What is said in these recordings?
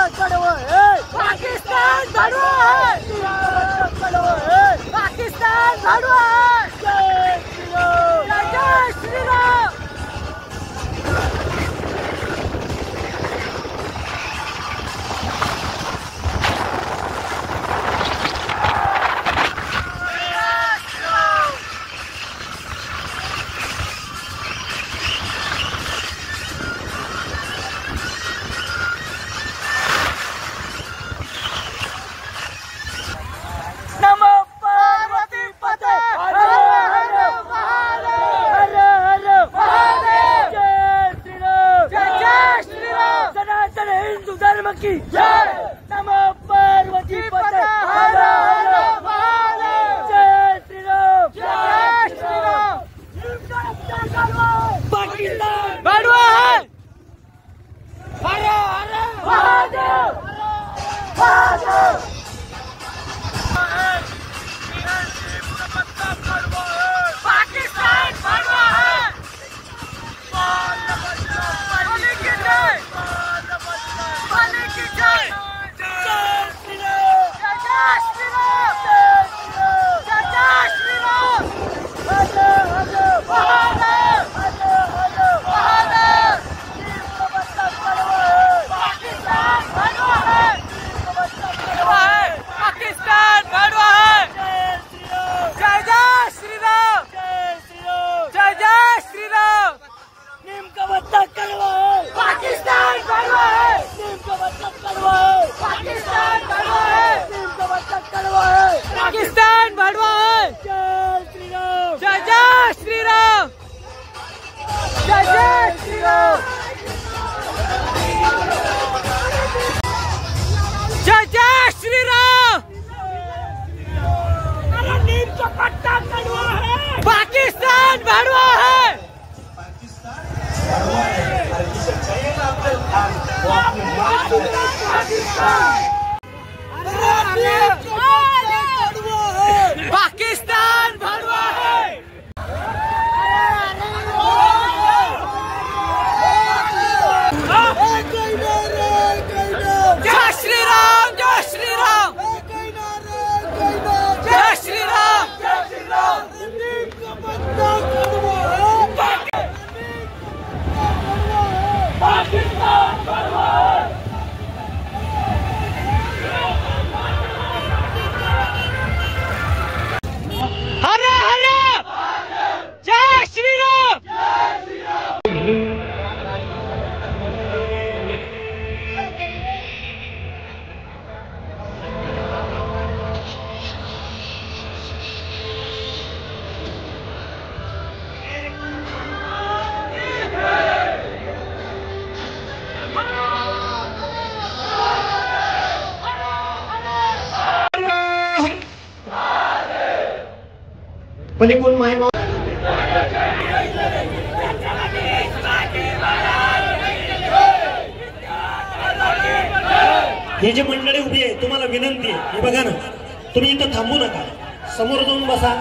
पाकिस्तान भड़वा है, पाकिस्तान भड़वा है। जय श्री राम, जय श्री राम। की जय। नमो पार्वती पते हर हर महादेव। जय श्री राम, जय श्री राम। पाकिस्तान भड़वा है, हर हर महादेव, महादेव। पाकिस्तान भड़वा है, पाकिस्तान भड़वा है। जय श्री राम, जय जय श्री राम, जय जय श्री राम, जय जय श्री राम। नीम का पट्टा कड़वा है, पाकिस्तान भड़वा है। पाकिस्तान भड़वा है। जय श्री राम, जय श्री राम, जय श्री राम, जय श्री राम। पाकिस्तान भड़वा है। हरे हरे, जय श्री राम, जय श्री राम। कोण माय हे जे मंडळी उभी आहे तुम्हाला विनंती आहे, हे बघा ना, तुम्ही इथं थांबू नका, समोर जाऊन बसा।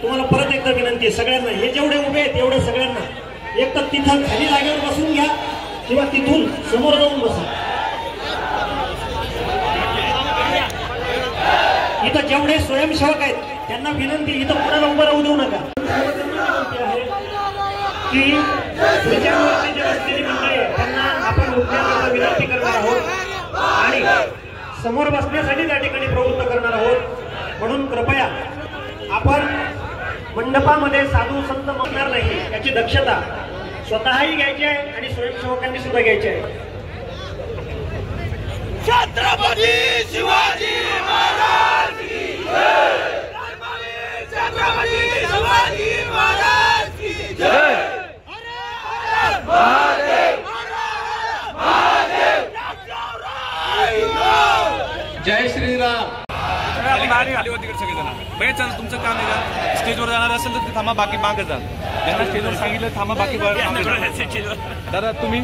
तुम्हाला परत एकदा विनंती आहे सगळ्यांना, हे जेवढे उभे आहेत एवढे सगळ्यांना एक तर तिथं खाली जागेवर बसून घ्या किंवा तिथून समोर जाऊन बसा। इथं जेवढे स्वयंसेवक आहेत त्यांना विनंती, इथं कोणाला उभं राहू देऊ नका। की त्याच्यावरती जे बसलेली मंडळी आहे त्यांना आपण उठण्याकरता विनंती करणार आहोत आणि समोर बसण्यासाठी त्या ठिकाणी प्रवृत्त करणार आहोत। म्हणून कृपया आपण मंडपामध्ये साधू संत बसणार नाही याची दक्षता स्वतःही घ्यायची आहे आणि स्वयंसेवकांनी सुद्धा घ्यायची आहे। छत्रपती शिवाजी महाराज की जय। छत्रपती शिवाजी महाराज की जय। महादेव, महादेव, जय श्रीराम। खाली होती सगळेजण भैया चला तुमचं काम आहे का स्टेजवर जाणार असेल तर ते थांबा, बाकी मागे जा। ज्यांना स्टेजवर सांगितलं थांबा, बाकी दादा तुम्ही।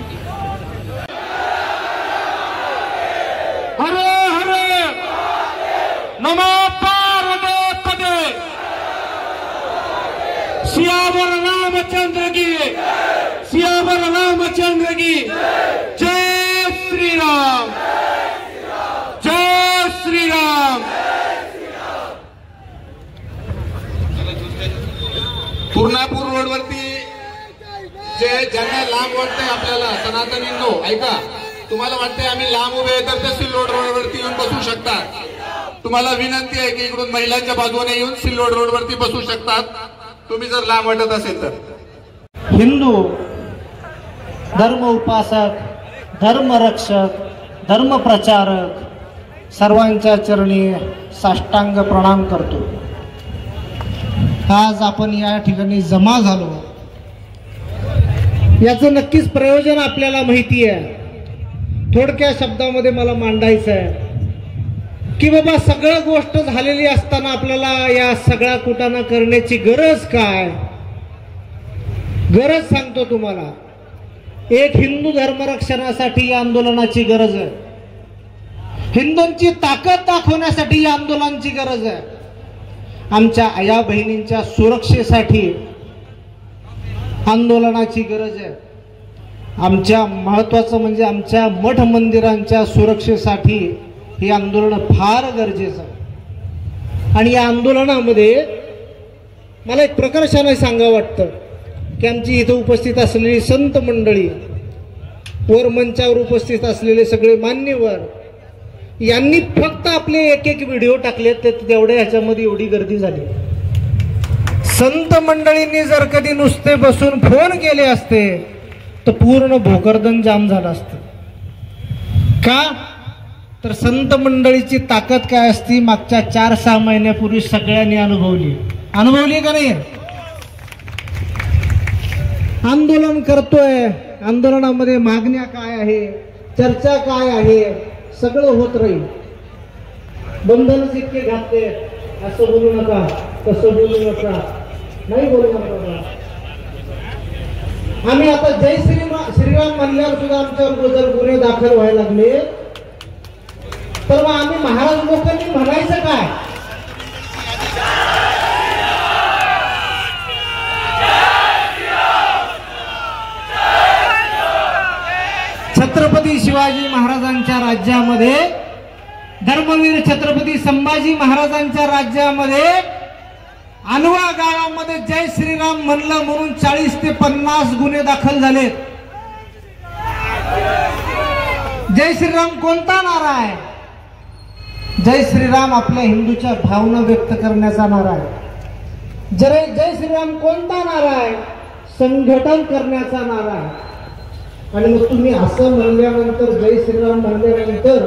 हरे हरे, नमो पार्वती पते, सियावर रामचंद्र की, सियावर रामचंद्र की जय श्री राम। आपल्याला सनातनींनो ऐका, तुम्हाला वाटतंय आम्ही लांब उभे तर ते सिल्लोड रोडवरती येऊन बसू शकतात. तुम्हाला विनंती आहे की इकडून महिलांच्या बाजूने येऊन सिल्लोड रोडवरती बसू शकतात, तुम्ही जर लांब वाटत असेल तर. हिंदू धर्म उपासक, धर्मरक्षक, धर्मप्रचारक सर्वांच्या चरणी साष्टांग प्रणाम करतो. आज आपण या ठिकाणी जमा झालो, याचं नक्कीच प्रयोजन आपल्याला माहिती आहे. थोडक्या शब्दामध्ये मला मांडायचं आहे की बाबा सगळं गोष्ट झालेली असताना आपल्याला या सगळ्या कुटाणा करण्याची गरज काय. गरज सांगतो तुम्हाला, एक हिंदू धर्मरक्षणासाठी या आंदोलनाची गरज आहे. हिंदूंची ताकद दाखवण्यासाठी या आंदोलनाची गरज आहे. आमच्या आया बहिणींच्या सुरक्षेसाठी आंदोलनाची गरज आहे. आमच्या महत्वाचं म्हणजे आमच्या मठ मंदिरांच्या सुरक्षेसाठी हे आंदोलन फार गरजेचं आहे. आणि या आंदोलनामध्ये मला एक प्रकर्षाने सांगावं वाटतं की आमची इथं उपस्थित असलेली संत मंडळी, वर मंचावर उपस्थित असलेले सगळे मान्यवर यांनी फक्त आपले एक एक व्हिडिओ टाकले, तेवढे ह्याच्यामध्ये एवढी गर्दी झाली. संत मंडळींनी जर कधी नुसते बसून फोन केले असते तर पूर्ण भोकरदन जाम झालं असतं. का तर संत मंडळीची ताकद काय असती मागच्या 4-6 महिन्यापूर्वी सगळ्यांनी अनुभवली का नाही. आंदोलन करतोय, आंदोलनामध्ये मागण्या काय आहे, चर्चा काय आहे, सगळं होत राहील. बंधनच इतके घातले, असं बोलू नका, तसं बोलू नका, नाही बोलू नका. आम्ही आता जय श्रीराम म्हणल्यावर सुद्धा आमच्यावर जर गुन्हे दाखल व्हायला लागले तर मग आम्ही महाराज लोकांनी म्हणायचं काय. छत्रपती शिवाजी महाराजांच्या राज्यामध्ये, धर्मवीर छत्रपती संभाजी महाराजांच्या राज्यामध्ये अनवा गावामध्ये जय श्रीराम म्हणलं म्हणून 40 ते 50 गुन्हे दाखल झाले. जय श्रीराम कोणता नारा आहे. जय श्रीराम आपल्या हिंदूच्या भावना व्यक्त करण्याचा नारा आहे. जय श्रीराम कोणता नारा आहे. संघटन करण्याचा नारा आहे. आणि मग तुम्ही असं म्हणल्यानंतर, जय श्रीराम म्हणल्यानंतर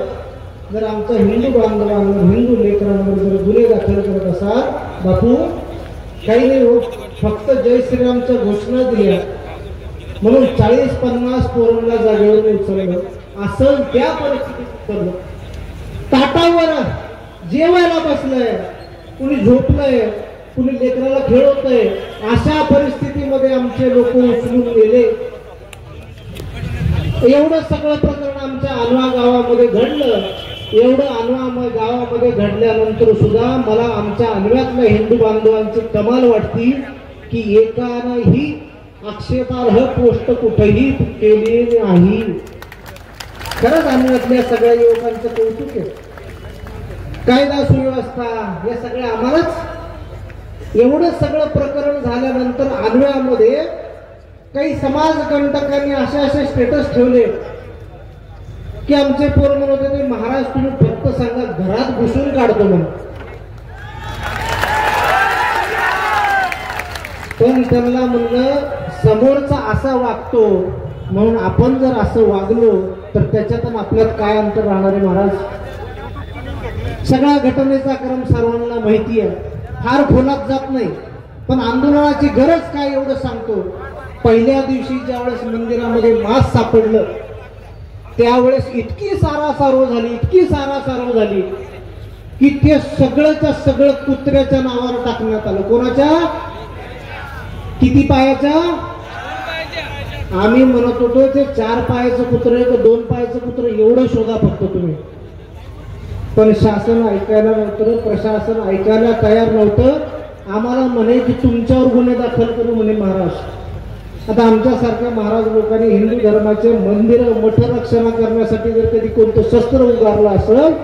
जर आमच्या हिंदू बांधवांवर, हिंदू लेकरांवर जर गुन्हे दाखल करत असाल, बापू काही नाही हो, फक्त जय श्रीरामच्या घोषणा दिल्या म्हणून 40-50 पोरांना जागेवर उचललं, असं त्या परिस्थितीत उचललं. ताटावर जेवायला बसलंय, कुणी झोपलंय, कुणी लेकराला खेळवतंय, अशा परिस्थितीमध्ये आमचे लोक उचलून गेले. एवढं सगळं प्रकरण आमच्या अनवा गावामध्ये घडलं. एवढं अनवा गावामध्ये घडल्यानंतर सुद्धा मला आमच्या अनव्यातल्या हिंदू बांधवांची कमाल वाटती की एकानंही आक्षेपार्ह पोस्ट कुठेही केली नाही. खरंच अनव्यातल्या सगळ्या युवकांचं कौतुक आहे. कायदा सुव्यवस्था हे सगळं आम्हालाच. एवढं सगळं प्रकरण झाल्यानंतर अनव्यामध्ये काही समाजकंटकांनी असे स्टेटस ठेवले की आमचे पोर म्हणत होते, महाराज तुम्ही फक्त सांगा घरात घुसून काढतो म्हणून. पण त्यांना म्हणलं समोरचा असा वागतो म्हणून आपण जर असं वागलो तर त्याच्यातून आपल्यात काय अंतर राहणार आहे महाराज. सगळ्या घटनेचा क्रम सर्वांना माहिती आहे, फार खोलात जात नाही. पण आंदोलनाची गरज काय एवढं सांगतो. पहिल्या दिवशी ज्यावेळेस मंदिरामध्ये मांस सापडलं त्यावेळेस इतकी सारासारो झाली की ते सगळंच्या सगळं कुत्र्याच्या नावावर टाकण्यात आलं. कोणाच्या? किती पायाच्या? आम्ही म्हणत होतो ते 4 पायाचं कुत्र आहे का 2 पायाचं कुत्र, एवढं शोधा फक्त तुम्ही. पण शासन ऐकायला नव्हतं, प्रशासन ऐकायला तयार नव्हतं. आम्हाला म्हणे की तुमच्यावर गुन्हे दाखल करू म्हणे महाराज. आता आमच्यासारख्या महाराज लोकांनी हिंदू धर्माचे मंदिर मठ रक्षणा करण्यासाठी जर कधी कोणतं शस्त्र उगारलं असेल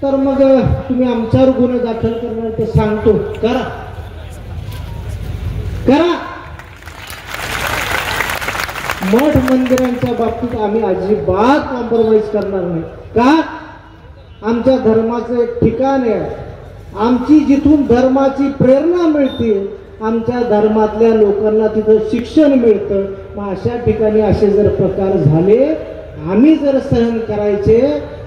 तर मग तुम्ही आमच्यावर गुन्हे दाखल करणार तर सांगतो करा. मठ मंदिरांच्या बाबतीत आम्ही अजिबात कॉम्प्रोमाइज करणार नाही. का? आमच्या धर्माचं एक ठिकाण आहे. आमची जिथून धर्माची प्रेरणा मिळते, आमच्या धर्मातल्या लोकांना तिथं शिक्षण मिळतं. मग अशा ठिकाणी असे जर प्रकार झाले, आम्ही जर सहन करायचे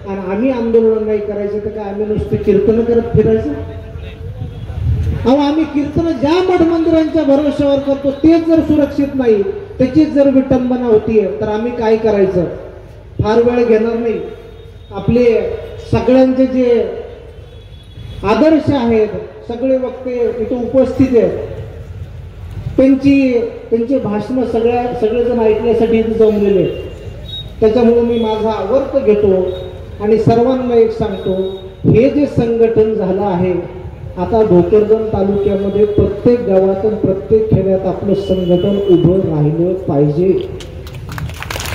आणि आम्ही आंदोलन नाही करायचे, तर काय आम्ही नुसते कीर्तन करत फिरायचं? अहो, आम्ही कीर्तन ज्या मठ मंदिरांच्या भरोश्यावर करतो तेच जर सुरक्षित नाही, त्याचीच जर विटंबना होतीये, तर आम्ही काय करायचं? फार वेळ घेणार नाही. आपले सगळ्यांचे जे आदर्श आहेत, सगळे वक्ते इथे उपस्थित आहेत, त्यांची भाषणं सगळेजण ऐकण्यासाठी इथे जमलेले. त्याच्यामुळे मी माझा आवर्त घेतो आणि सर्वांना एक सांगतो, हे जे संघटन झालं आहे, आता भोकरदन तालुक्यामध्ये प्रत्येक गावातून प्रत्येक खेड्यात आपलं संघटन उभं राहिलं पाहिजे.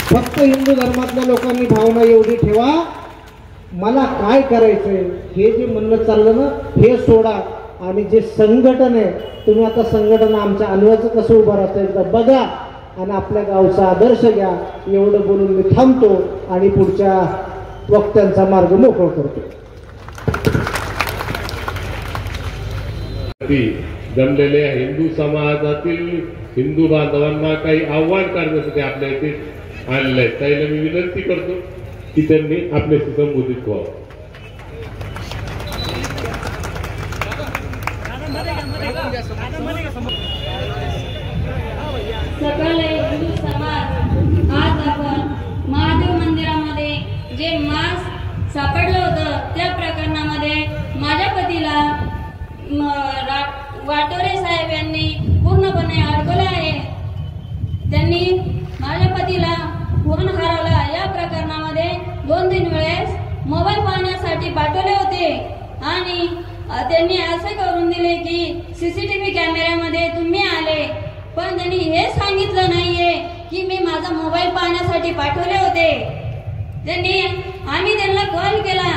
फक्त हिंदू धर्मातल्या लोकांनी भावना एवढी ठेवा, मला काय करायचंय हे जे म्हणणं चाललं ना, हे सोडा आणि जे संघटन आहे, तुम्ही आता संघटन आमच्या अलवाचं कसं उभं राहतं एकदा बघा आणि आपल्या गावचा आदर्श घ्या. एवढं बोलून मी थांबतो आणि पुढच्या वक्त्यांचा मार्ग मोकळा करतो. जमलेल्या हिंदू समाजातील हिंदू बांधवांना काही आव्हान करण्यासाठी आपल्या इथे आणलंय. त्याला मी विनंती करतो की त्यांनी आपल्याशी संबोधित व्हावं. सकल हिंदू समाज, आज आपण महादेव मंदिरामध्ये जे मांस सापडलं होतं त्या प्रकरणामध्ये माझ्या पतीला वाटोरे साहेब यांनी पूर्णपणे अडकवले आहे. त्यांनी माझ्या पतीला फोन हरवला या प्रकरणामध्ये 2-3 वेळेस मोबाईल पाहण्यासाठी पाठवले होते आणि त्यांनी असे करून दिले की सीसीटीव्ही कॅमेऱ्यामध्ये तुम्ही आले, पण त्यांनी हे सांगितलं नाहीये की मी माझा मोबाईल पाहण्यासाठी पाठवले होते. आम्ही त्यांना कॉल केला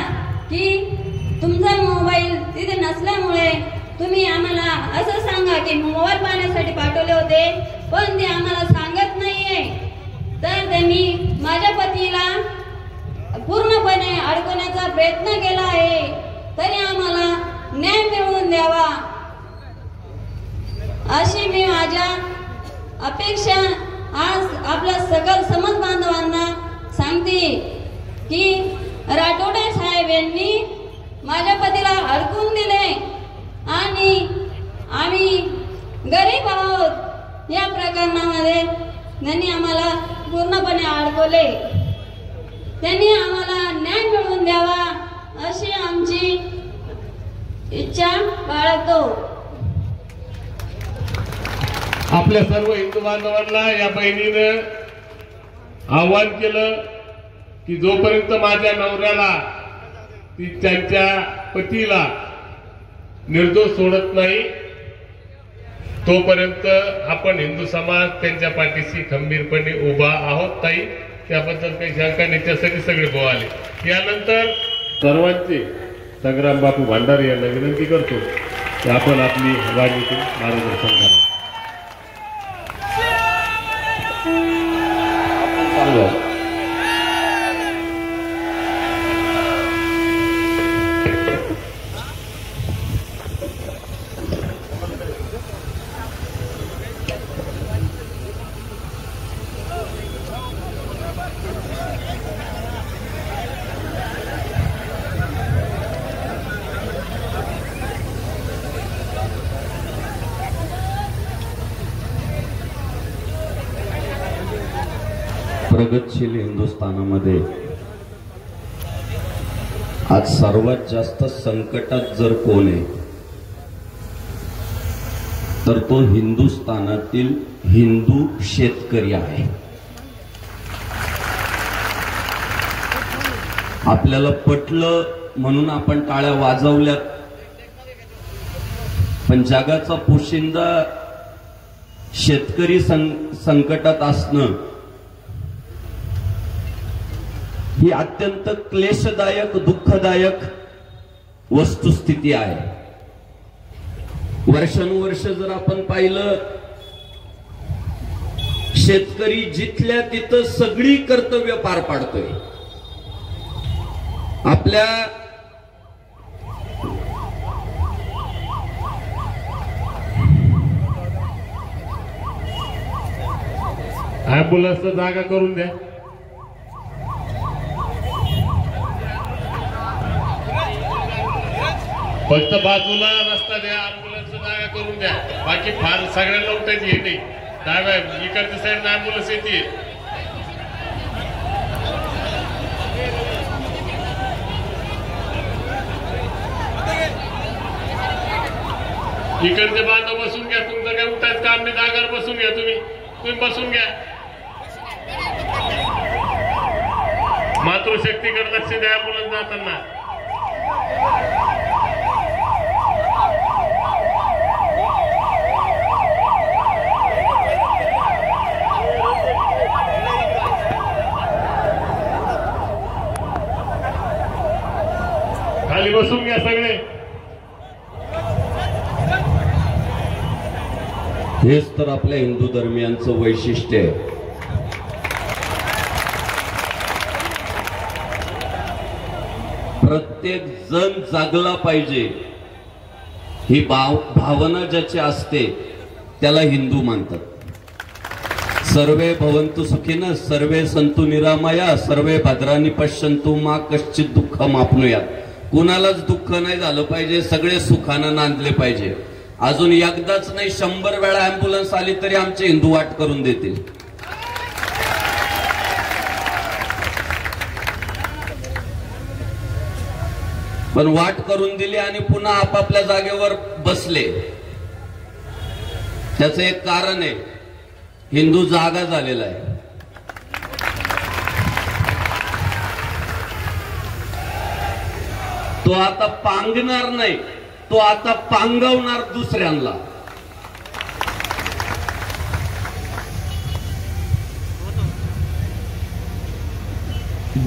की तुमचा मोबाईल तिथे नसल्यामुळे तुम्ही आम्हाला असं सांगा की मोबाईल पाहण्यासाठी पाठवले होते, पण ते आम्हाला सांगत नाहीये. तर त्यांनी माझ्या पतीला पूर्णपणे अडकवण्याचा प्रयत्न केला आहे. तरी आम्हाला न्याय मिळवून द्यावा अशी मी माझ्या अपेक्षा आज आपल्या सकल समाज बांधवांना सांगते की राठोडे साहेब यांनी माझ्या पतीला अडकून दिले आणि आम्ही गरीब आहोत. या प्रकरणामध्ये त्यांनी आम्हाला पूर्णपणे अडकवले. त्यांनी आम्हाला न्याय मिळवून द्यावा अशी आमची इच्छा बाळगतो. आपल्या सर्व हिंदू बांधवांना या बहिणीनं आवाहन केलं की जोपर्यंत माझ्या नवऱ्याला ती त्यांच्या पतीला निर्दोष सोडत नाही, तोपर्यंत आपण हिंदू समाज त्यांच्या पाठीशी खंबीरपणे उभा आहोत. ताई, त्याबद्दल काही शंका नाही, त्यासाठी सगळे बोलाले. यानंतर सर्वांचे संग्राम बापू भांडारे यांना विनंती करतो की आपण आपली राजनीती मार्गदर्शन करा. प्रगतशील हिंदुस्थानामध्ये आज सर्वात जास्त संकटात जर कोण आहे तर तो हिंदुस्थानातील हिंदू शेतकरी आहे. आपल्याला पटलं म्हणून आपण टाळ्या वाजवल्यात, पण जगाचा पोशिंदा शेतकरी संकटात असणं ही अत्यंत क्लेशदायक, दुःखदायक वस्तुस्थिती आहे. वर्षानुवर्ष जर आपण पाहिलं, शेतकरी जिथल्या तिथं सगळी कर्तव्य पार पाडतोय. आपल्या ॲम्ब्युलन्सचा जागा करून द्या. फक्त बाजूला रस्ता द्या, ॲम्ब्युलन्सचा जागा करून द्या. बाकी फार सगळ्यांना उठायची हे नाही. डाव्या इकडच्या साईडला ॲम्ब्युलन्स येते. इकडचे बांधव बसून घ्या. तुमचं काय उठायचं काम नाही. जागावर बसून घ्या. तुम्ही बसून घ्या. मातृशक्तीकडे लक्ष द्या ॲम्ब्युलन्स जाताना. खाली बसून घ्या सगळे. हेच तर आपल्या हिंदू धर्मियांचं वैशिष्ट्य आहे. प्रत्येक जण जागला पाहिजे ही भावना ज्याची असते त्याला हिंदू मानतात. सर्वे भवन्तु सुखिनः सर्वे सन्तु निरामया सर्वे भद्राणि पश्यन्तु मा कश्चित् दुःखम् आप्नुयात्. कुणालाच दुःख नाही झालं पाहिजे. सगळे सुखानं नांदले पाहिजे. अजून एकदाच नाही 100 वेळा ॲम्ब्युलन्स आली तरी आमचे हिंदू वाट करून देतील. पण वाट करून दिली आणि पुन्हा आपापल्या जागेवर बसले. त्याचं एक कारण आहे. हिंदू जागा झालेला आहे. तो आता पांगणार नाही. तो आता पांगवणार दुसऱ्यांना.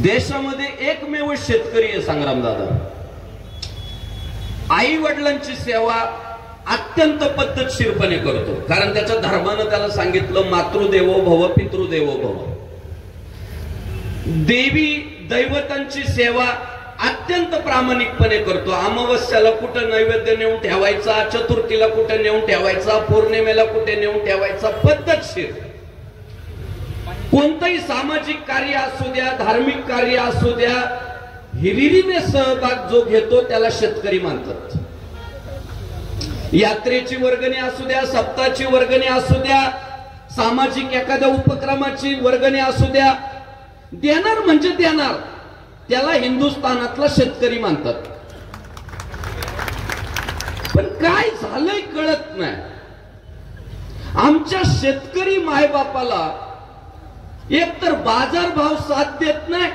देशामध्ये एकमेव शेतकरी आहे संग्रामदादा. आई वडिलांची सेवा अत्यंत पद्धतशीरपणे करतो. कारण त्याच्या धर्मानं त्याला सांगितलं मातृदेवो भव पितृदेवो भव. देवी दैवतांची सेवा अत्यंत प्रामाणिकपणे करतो. अमावस्याला कुठं नैवेद्य नेऊन ठेवायचा, चतुर्थीला कुठं नेऊन ठेवायचा, पौर्णिमेला कुठे नेऊन ठेवायचा, पद्धतशीर. कोणतंही सामाजिक कार्य असू द्या, धार्मिक कार्य असू द्या, हिरिरीने सहभाग जो घेतो त्याला शेतकरी मानतात. यात्रेची वर्गणी असू द्या, सप्ताहाची वर्गणी असू द्या, सामाजिक एखाद्या उपक्रमाची वर्गणी असू द्या, देणार म्हणजे देणार. त्याला हिंदुस्थानातला शेतकरी मानतात. पण काय झालंय कळत नाही. आमच्या शेतकरी मायबापाला एक तर बाजार भाव साथ देत नाही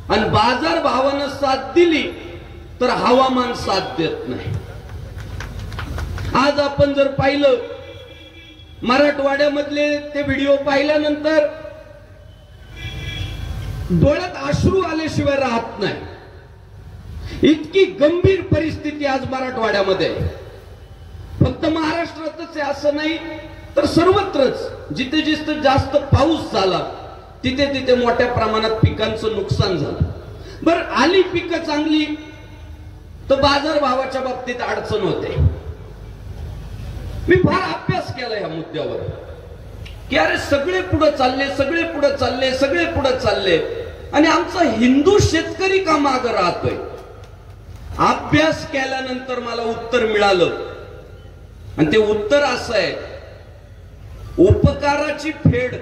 आणि बाजार भावानं साथ दिली तर हवामान साथ देत नाही. आज आपण जर पाहिलं मराठवाड्यामधले ते व्हिडिओ पाहिल्यानंतर डोळ्यात अश्रू आल्याशिवाय राहत नाही. इतकी गंभीर परिस्थिती आज मराठवाड्यामध्ये. फक्त महाराष्ट्रातच आहे असं नाही तर सर्वत्रच. जिथे जिथे जास्त पाऊस झाला तिथे तिथे मोठ्या प्रमाणात पिकांचं नुकसान झालं. बर आली पिकं चांगली तर बाजार भावाच्या बाबतीत अडचण होते. मी फार अभ्यास केला या मुद्द्यावर की अरे सगळे पुढे चालले, सगळे पुढे चालले, सगळे पुढे चालले आणि आमचा हिंदू शेतकरी का मागे राहतोय. अभ्यास केल्यानंतर मला उत्तर मिळालं आणि ते उत्तर असं आहे, उपकाराची फेड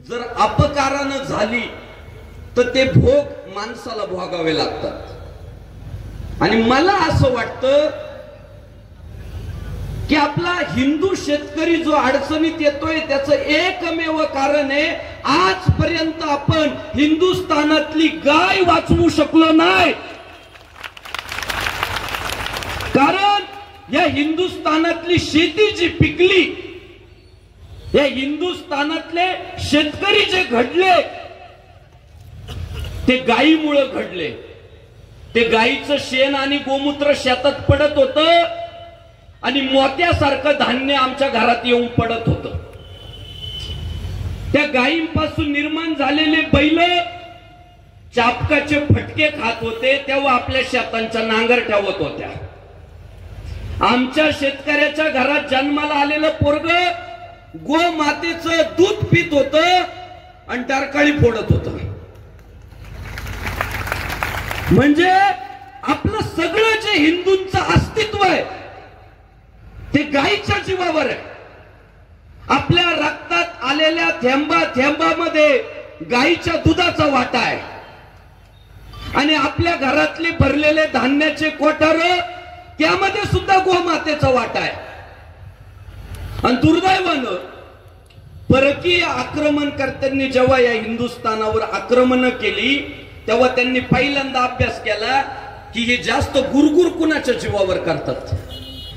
जर अपकारानं झाली तर ते भोग माणसाला भोगावे लागतात. आणि मला असं वाटतं की आपला हिंदू शेतकरी जो अडचणीत येतोय त्याचं एकमेव कारण आहे, आजपर्यंत आपण हिंदुस्थानातली गाय वाचवू शकलो नाही. कारण या हिंदुस्थानातली शेती जी पिकली, या हिंदुस्थानातले शेतकरी जे घडले ते गायीमुळे घडले. ते गायीचं शेण आणि गोमूत्र शेतात पडत होतं आणि मोत्यासारखं धान्य आमच्या घरात येऊन पडत होतं. त्या गायींपासून निर्माण झालेले बैल चापकाचे फटके खात होते तेव्हा आपल्या शेतांच्या नांगर ठेवत होत्या. आमच्या शेतकऱ्याच्या घरात जन्माला आलेलं पोरग गोमातेचं दूध पित होत आणि डरकाळी फोडत होत. म्हणजे आपलं सगळं जे हिंदूंचं अस्तित्व आहे ते गायीच्या जीवावर आहे. आपल्या रक्तात आलेल्या थेंबा थेंबामध्ये गायीच्या दुधाचा वाटा आहे आणि आपल्या घरातले भरलेले धान्याचे कोठार त्यामध्ये सुद्धा गोमातेचा वाटा आहे. आणि दुर्दैवानं परकीय आक्रमणकर्त्यांनी जेव्हा या हिंदुस्थानावर आक्रमण केली तेव्हा त्यांनी पहिल्यांदा अभ्यास केला की हे जास्त गुरगुर कुणाच्या जीवावर करतात.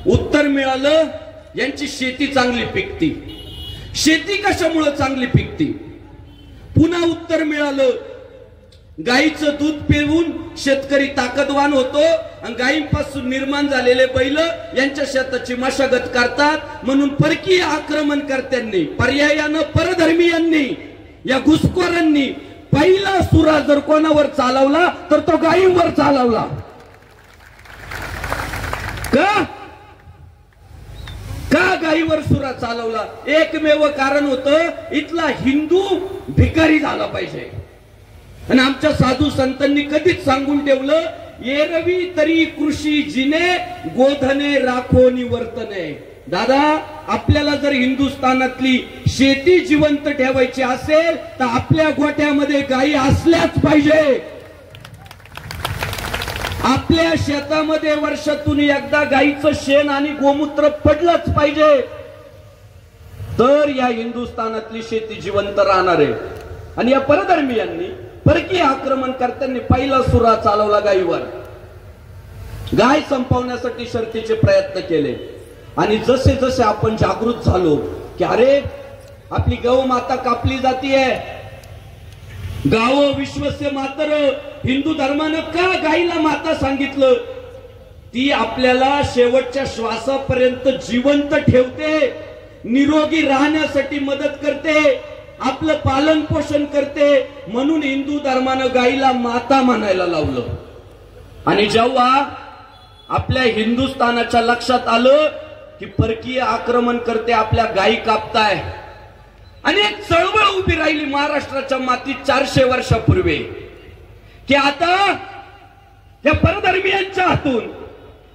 उत्तर मिळालं यांची शेती चांगली पिकती. शेती कशामुळे चांगली पिकती? पुन्हा उत्तर मिळालं गाईचं दूध पिऊन शेतकरी ताकदवान होतो आणि गायींपासून निर्माण झालेले बैल यांच्या शेताची मशागत करतात. म्हणून परकीय आक्रमणकर्त्यांनी पर्यायानं परधर्मीयांनी या घुसखोरांनी पहिला सुरा जर कोणावर चालवला तर तो गायींवर चालवला. का गायीवर सुरा चालवला? एकमेव कारण होतं इथला हिंदू भिकारी झाला पाहिजे. आणि आमच्या साधू संतांनी कधीच सांगून ठेवलं एरवी तरी कृषी जिने गोधने राखो निवर्तने. दादा आपल्याला जर हिंदुस्थानातली शेती जिवंत ठेवायची असेल तर आपल्या गोठ्यामध्ये गायी असल्याच पाहिजे. आपल्या शेतामध्ये वर्षातून एकदा गायीचं शेण आणि गोमूत्र पडलंच पाहिजे तर या हिंदुस्थानातली शेती जिवंत राहणार आहे. आणि या परधर्मीयांनी परकीय आक्रमणकर्त्यांनी पहिला सुरा चालवला गायीवर. गाय संपवण्यासाठी शर्तीचे प्रयत्न केले आणि जसे जसे आपण जागृत झालो की अरे आपली गौ माता कापली जातीये, गाव विश्वस्य मातर, हिंदू धर्मानं का गायीला माता सांगितलं? ती आपल्याला शेवटच्या श्वासापर्यंत जिवंत ठेवते, निरोगी राहण्यासाठी मदत करते, आपलं पालन पोषण करते. म्हणून हिंदू धर्मानं गायीला माता म्हणायला लावलं. आणि जेव्हा आपल्या हिंदुस्थानाच्या लक्षात आलं की परकीय आक्रमणकर्ते आपल्या गायी कापताय आणि एक चळवळ उभी राहिली महाराष्ट्राच्या मातीत 400 वर्षापूर्वी की आता या परधर्मीयांच्या हातून,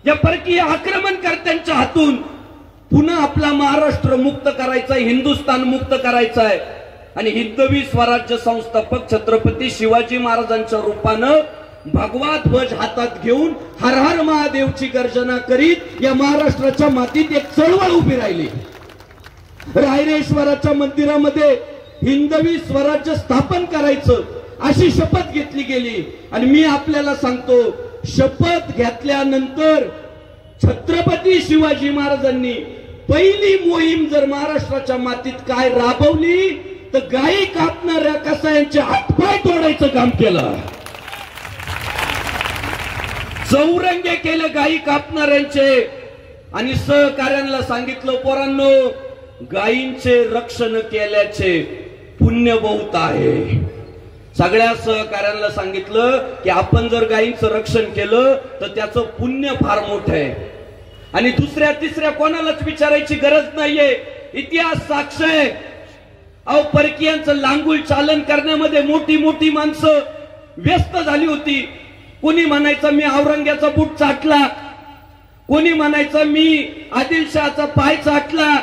या परकीय आक्रमणकर्त्यांच्या हातून पुन्हा आपला महाराष्ट्र मुक्त करायचा, हिंदुस्थान मुक्त करायचं आहे. आणि हिंदवी स्वराज्य संस्थापक छत्रपती शिवाजी महाराजांच्या रूपानं भगवा ध्वज हातात घेऊन हर हर महादेवची गर्जना करीत या महाराष्ट्राच्या मातीत एक चळवळ उभी राहिली. रायरेश्वराच्या मंदिरामध्ये हिंदवी स्वराज्य स्थापन करायचं अशी शपथ घेतली गेली. आणि मी आपल्याला सांगतो शपथ घेतल्यानंतर छत्रपती शिवाजी महाराजांनी पहिली मोहीम जर महाराष्ट्राच्या मातीत काय राबवली तर गायी कापणाऱ्या कसायांचे हातपाय तोडायचं काम केलं. चौरंगे केले गायी कापणाऱ्यांचे आणि सहकार्यांना सांगितलं पोरांनो गायींचे रक्षण केल्याचे पुण्य बहुत आहे. सगळ्या सहकार्यांना सांगितलं की आपण जर गायींचं रक्षण केलं तर त्याचं पुण्य फार मोठं आहे. आणि दुसऱ्या तिसऱ्या कोणालाच विचारायची गरज नाहीये, इतिहास साक्ष आहे. अहो परकीयांचं लांगुल चालन करण्यामध्ये मोठी मोठी माणसं व्यस्त झाली होती. कोणी म्हणायचं मी औरंग्याचा बूट चाटला, कोणी म्हणायचं मी आदिलशहाचा पाय चाटला.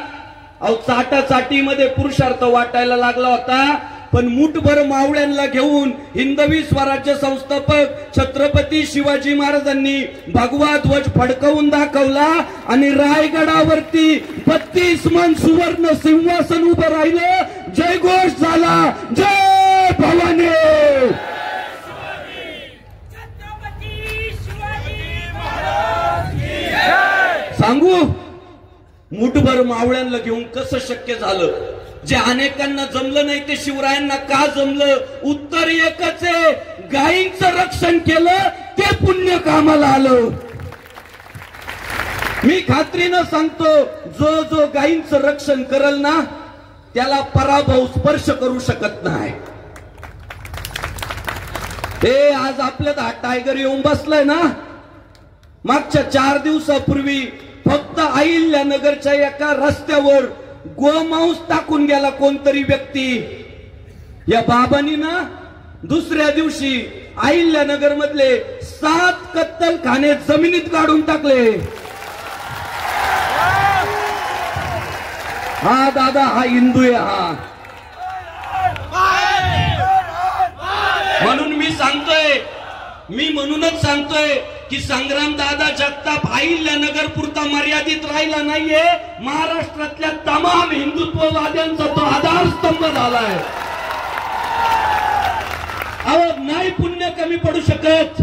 अहो चाटाचाटीमध्ये पुरुषार्थ वाटायला लागला होता. पण मुठभर मावळ्यांना घेऊन हिंदवी स्वराज्य संस्थापक छत्रपती शिवाजी महाराजांनी भगवा ध्वज फडकवून दाखवला आणि रायगडावरती 32 मन सुवर्ण सिंहासन उभं राहिलं. जयघोष झाला, जय भवानी. सांगू मुठभर मावळ्यांना घेऊन कसं शक्य झालं? जे अनेकांना जमलं नाही ते शिवरायांना का जमलं? उत्तर एकच आहे, गायींचं रक्षण केलं ते पुण्य कामाला आलं. मी खात्रीनं सांगतो जो जो गायींचं रक्षण करल ना त्याला पराभव स्पर्श करू शकत नाही. हे आज आपल्यात हा टायगर येऊन बसलाय ना, मागच्या 4 दिवसापूर्वी फक्त अहिल्यानगरच्या एका रस्त्यावर गोमांस टाकून गेला कोणतरी व्यक्ती. या बाबांनी ना दुसऱ्या दिवशी अहिल्यानगर मधले 7 कत्तलखाने जमिनीत काढून टाकले. हा दादा, हा हिंदू आहे हा. म्हणून मी म्हणूनच सांगतोय की संग्राम दादा जगताप अहिल्यानगर पुरता मर्यादित राहिला नाहीये. महाराष्ट्रातल्या तमाम हिंदुत्ववाद्यांचा तो आधारस्तंभ झालाय. अहो, नाही पुण्य कमी पडू शकत.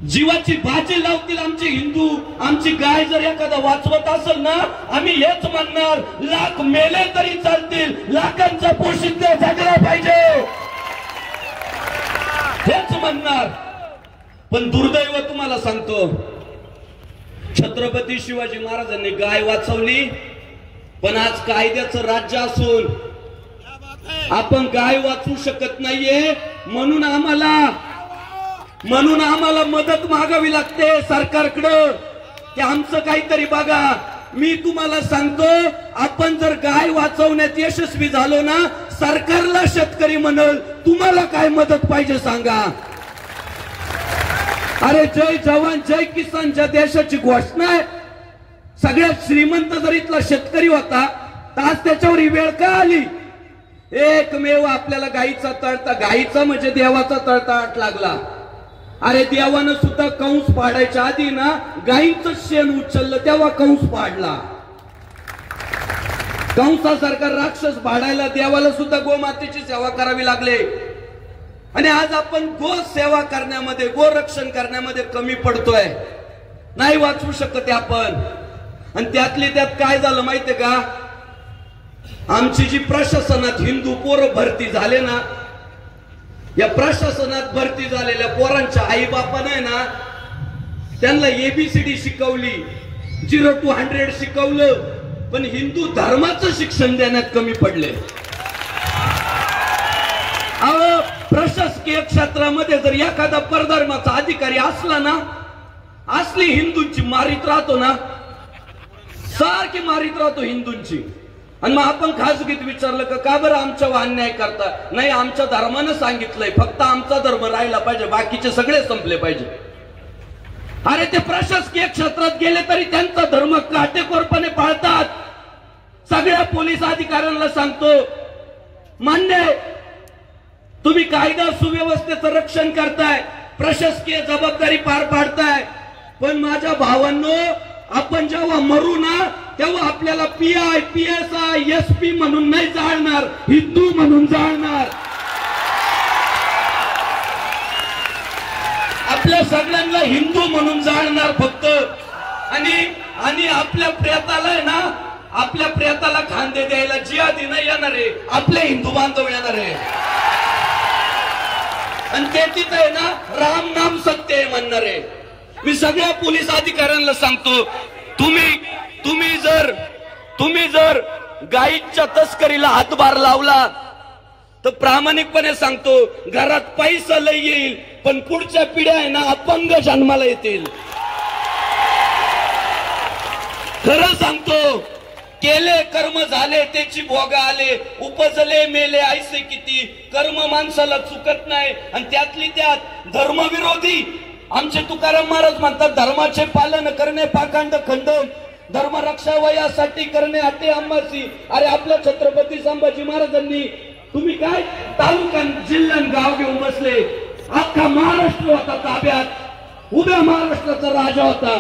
जीवाची बाजी लावतील आमचे हिंदू. आमची गाय जर एखादा वाचवत असेल ना, आम्ही हेच म्हणणार, लाख मेले तरी चालतील, लाखांचा पोशिंदा जगला पाहिजे, हेच म्हणणार. पण दुर्दैव तुम्हाला सांगतो, छत्रपती शिवाजी महाराजांनी गाय वाचवली, पण आज कायद्याचं राज्य असून आपण गाय वाचवू शकत नाहीये. म्हणून आम्हाला मदत मागावी लागते सरकारकडं की आमचं काहीतरी बघा. मी तुम्हाला सांगतो, आपण जर गाय वाचवण्यात यशस्वी झालो ना, सरकारला शेतकरी म्हणल तुम्हाला काय मदत पाहिजे सांगा. अरे जय जवान जय किसान ज्या देशाची घोषणा आहे, सगळ्यात श्रीमंत जर इथला शेतकरी होता तर आज त्याच्यावर ही वेळ का आली? एकमेव आपल्याला गाईचा म्हणजे देवाचा तळतळाट लागला. अरे देवानं सुद्धा कंस पाडायच्या आधी ना गाईचं शेण उचललं, तेव्हा कंस पाडला. कंसासारखा राक्षस पाडायला देवाला सुद्धा गोमातेची सेवा करावी लागले. आणि आज आपण गो सेवा करण्यामध्ये, गो रक्षण करण्यामध्ये कमी पडतोय, नाही वाचवू शकत आपण. आणि त्यातले त्यात काय झालं माहितीये का, आमची जी प्रशासनात हिंदू पोरं भरती झाले ना, या प्रशासनात भरती झालेल्या पोरांच्या आई बापाने ना त्यांना ABCD शिकवली, 0 to 100 शिकवलं, पण हिंदू धर्माचं शिक्षण देण्यात कमी पडले. अहो, प्रशासकीय क्षेत्रामध्ये जर एखादा परधर्माचा अधिकारी असला ना, असली हिंदूंची मारीत राहतो ना, सारखी मारीत राहतो हिंदूंची. आणि मग आपण खासगीत विचारलं का बरं आमच्यावर अन्याय करता? नाही, आमच्या धर्मानं सांगितलंय फक्त आमचा धर्म राहिला पाहिजे, बाकीचे सगळे संपले पाहिजे. अरे ते प्रशासकीय क्षेत्रात गेले तरी त्यांचा धर्म काटेकोरपणे पाळतात. सगळ्या पोलीस अधिकाऱ्यांना सांगतो, मान्य तुम्ही कायदा सुव्यवस्थेचं रक्षण करताय, प्रशासकीय जबाबदारी पार पाडताय, पण माझ्या भावांनो, आपण जेव्हा मरू ना तेव्हा आपल्याला PI, PSI, SP म्हणून नाही जाळणार, हिंदू म्हणून जाळणार. आपल्या सगळ्यांना हिंदू म्हणून जाळणार फक्त. आणि आपल्या प्रेताला आहे ना, आपल्या प्रेताला खांदे द्यायला जिहादी नाही येणार आहे, आपले हिंदू बांधव येणार आहे. आणि ते तिथे आहे ना राम नाम सत्य आहे म्हणणार आहे. मी सगळ्या पोलीस अधिकाऱ्यांना सांगतो, तुम्ही जर गाईच्या तस्करीला हातभार लावला तर प्रामाणिकपणे सांगतो, घरात पैसा लय येईल, पण पुढच्या पिढ्या आहे ना अपंग जन्माला येतील. खरं सांगतो, केले कर्म झाले त्याची भोग आले, उपजले मेले ऐसे किती. कर्म माणसाला चुकत नाही. आणि त्यातली त्यात धर्मविरोधी आमचे तुकाराम महाराज म्हणतात, धर्माचे पालन करणे पाखंड खंडन, धर्म रक्षा वयासाठी करणे अटे आम्हासी. अरे आपल्या छत्रपती संभाजी महाराजांनी तुम्ही काय तालुका जिल्हा गाव घेऊन बसले, अख्खा महाराष्ट्र होता ताब्यात, उभ्या महाराष्ट्राचा राजा होता,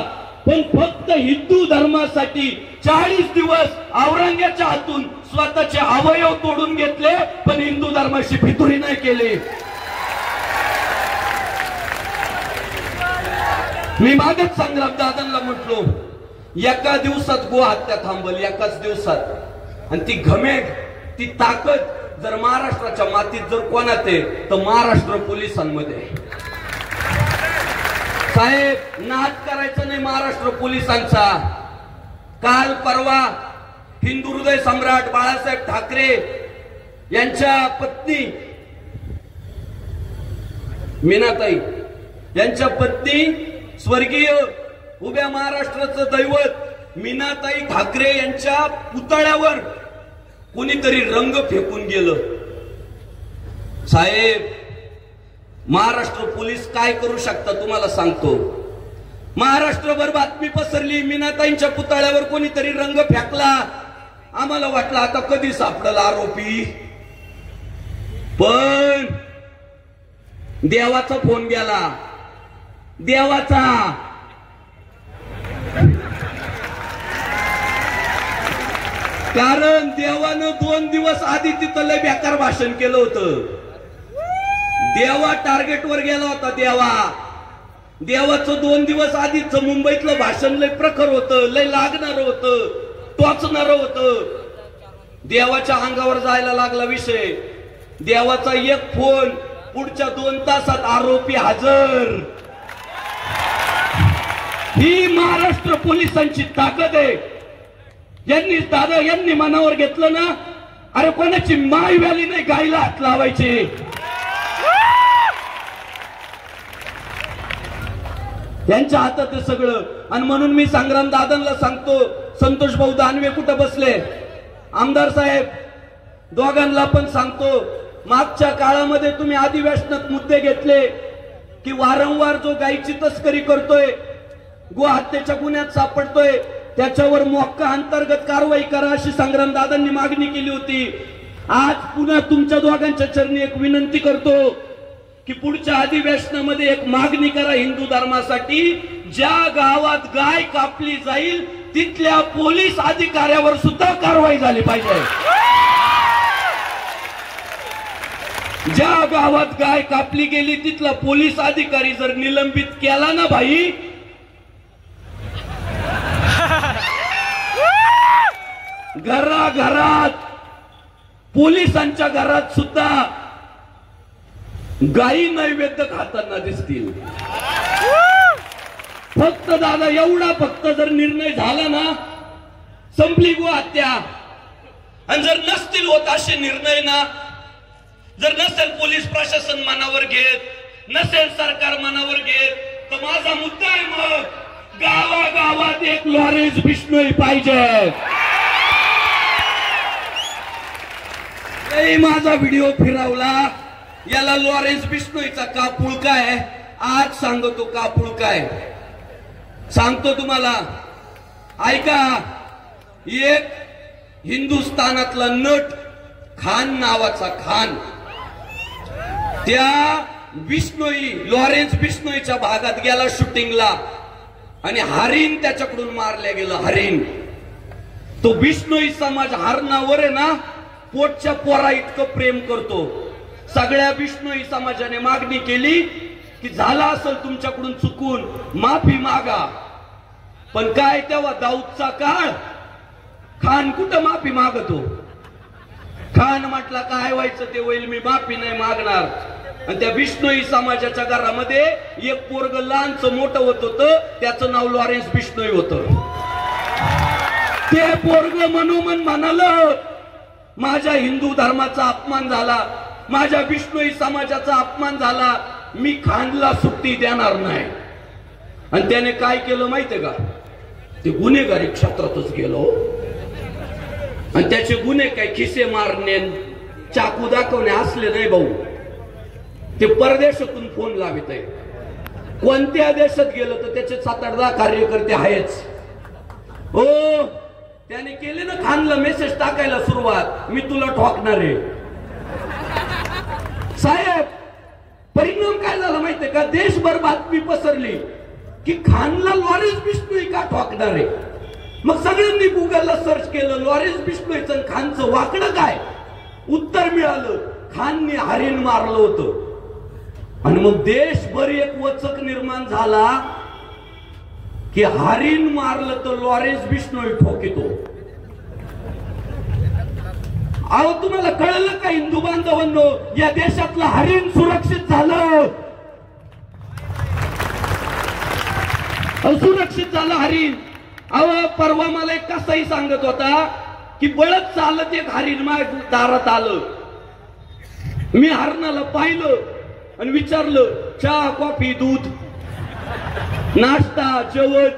पण फक्त हिंदू धर्मासाठी 40 दिवस औरंग्याच्या हातून स्वतःचे अवयव तोडून घेतले, पण हिंदू धर्माशी फितुरी नाही केली. मी मागच संग्राम दादांना म्हटलो, एका दिवसात गो हत्या थांबल, एकाच दिवसात. आणि ती घमेघ, ती ताकद जर महाराष्ट्राच्या मातीत जर कोणात आहे तर महाराष्ट्र पोलिसांमध्ये. साहेब, नाद करायचं नाही महाराष्ट्र पोलिसांचा. काल परवा हिंदू हृदय सम्राट बाळासाहेब ठाकरे यांच्या पत्नी मीनाताई यांच्या पत्नी स्वर्गीय उभ्या महाराष्ट्राचं दैवत मीनाताई ठाकरे यांच्या पुतळ्यावर कोणीतरी रंग फेकून गेलं. साहेब, महाराष्ट्र पोलीस काय करू शकतात तुम्हाला सांगतो. महाराष्ट्रभर बातमी पसरली, मीनाताईंच्या पुतळ्यावर कोणीतरी रंग फेकला. आम्हाला वाटलं आता कधी सापडल आरोपी, पण देवाचा फोन गेला. देवाचा कारण देवानं 2 दिवस आधी तिथं लय बेकार भाषण केलं होतं. देवा टार्गेटवर गेला होता. देवाचं 2 दिवस आधीच मुंबईतलं भाषण लय प्रखर होतं, लय लागणार होतं, टोचणार होतं. देवाच्या अंगावर जायला लागला विषय. देवाचा एक फोन, पुढच्या 2 तासात आरोपी हजर. ही महाराष्ट्र पोलिसांची ताकद आहे. यांनी मनावर घेतलं ना, अरे कोणाची माय व्याली नाही गायला हात लावायचे. त्यांच्या हातात आहे सगळं. आणि म्हणून मी संग्राम दादांना सांगतो, संतोष भाऊ दानवे कुठं बसले, आमदार साहेब दोघांना पण सांगतो, मागच्या काळामध्ये तुम्ही अधिवेशनात मुद्दे घेतले की वारंवार जो गायीची तस्करी करतोय, गोहत्येच्या गुन्ह्यात सापडतोय, त्याच्यावर मोक्का अंतर्गत कारवाई करा अशी संग्राम दादांनी मागणी केली होती. आज पुन्हा तुमच्या दोघांच्या चरणी एक विनंती करतो की पुढच्या अधिवेशनामध्ये एक मागणी करा हिंदू धर्मासाठी. ज्या गावात गाय कापली जाईल तिथल्या पोलीस अधिकाऱ्यावर सुद्धा कारवाई झाली पाहिजे. ज्या गावात गाय कापली गेली तिथला पोलीस अधिकारी जर निलंबित केला ना भाई, घराघरात पोलिसांच्या घरात सुद्धा गायी नैवेद्य खाताना दिसतील. फक्त दादा एवढा फक्त जर निर्णय झाला ना, संपली गोहत्या. आणि जर नसतील होत असे निर्णय ना, जर नसेल पोलीस प्रशासन मनावर घेत, नसेल सरकार मनावर घेत, तर माझा मुद्दा आहे मग गावागावात एक लॉरेन्स बिश्नोई पाहिजे. माझा व्हिडिओ फिरवला, याला लॉरेन्स बिश्नोईचा का पुळका आहे आज सांगतो. का पुळका आहे सांगतो तुम्हाला, ऐका. एक हिंदुस्थानातला नट खान नावाचा खान, त्या बिश्नोई लॉरेन्स बिश्नोईच्या भागात गेला शूटिंगला आणि हरिण त्याच्याकडून मारल्या गेलं. हरिण. तो बिश्नोई समाज हरणावर आहे ना पोटच्या पोरा इतकं प्रेम करतो. सगळ्या बिश्नोई समाजाने मागणी केली की झाला असेल तुमच्याकडून चुकून माफी मागा. पण काय तेव्हा दाऊदचा काळ, खान कुठं माफी मागतो. खान म्हटला काय व्हायचं ते होईल, मी माफी नाही मागणार. आणि त्या बिश्नोई समाजाच्या घरामध्ये एक पोरग लहानचं मोठं होत होतं, त्याचं नाव लॉरेन्स बिश्नोई होतं. ते पोरग मनोमन म्हणालं माझ्या हिंदू धर्माचा अपमान झाला, माझ्या बिश्नोई समाजाचा अपमान झाला, मी खानला सुट्टी देणार नाही. आणि त्याने काय केलं माहितीये का, ते गुन्हेगारी क्षेत्रातच गेलो. आणि त्याचे गुन्हे काय खिसे मारणे, चाकू दाखवणे असले नाही भाऊ. ते परदेशातून फोन लावित आहे. कोणत्या देशात गेलं तर त्याचे 7-8 कार्यकर्ते आहेच. हो, त्याने केले ना खानला मेसेज टाकायला सुरुवात, मी तुला ठोकणार आहे. साहेब, परिणाम काय झाला माहितीये का, देशभर बातमी पसरली की खानला लॉरेन्स बिश्नोई का ठोकणार आहे. मग सगळ्यांनी गुगलला सर्च केलं लॉरेन्स बिश्नोईचं आणि खानचं वाकडं काय. उत्तर मिळालं, खानने हरिण मारलं होतं. आणि मग देशभर एक वचक निर्माण झाला की हरिण मारलं तर लॉरेन्स बिश्नोई ठोकितो. अहो तुम्हाला कळलं का हिंदू बांधवांनो, या देशातलं हरिण सुरक्षित झालं. सुरक्षित झालं हरिण. अहो परवा मला एक कसाही सांगत होता की बळत चालत एक हरिण माय दारात आलं. मी हरणाला पाहिलं आणि विचारलं, चहा कॉफी दूध नाश्ता जेवण?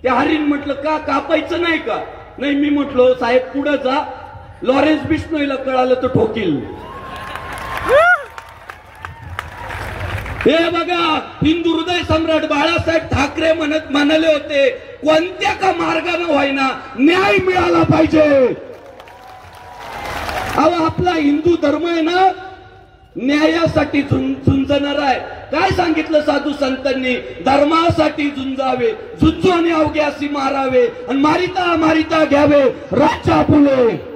त्या हरिण म्हटलं, का कापायचं नाही का? नाही. मी म्हटलो, साहेब पुढे जा, लॉरेन्स बिश्नोईला कळालं तर ठोकील. हे बघा, हिंदू हृदय सम्राट बाळासाहेब ठाकरे म्हणाले होते, कोणत्या का मार्गाने होईना न्याय मिळाला पाहिजे. अहो, आपला हिंदू धर्म आहे ना, न्यायासाठी झुंजणार आहे. काय सांगितलं साधू संतांनी? धर्मासाठी झुंजावे, झुंजून अवघ्यासी मारावे आणि मारिता मारिता घ्यावे राज्य आपुले.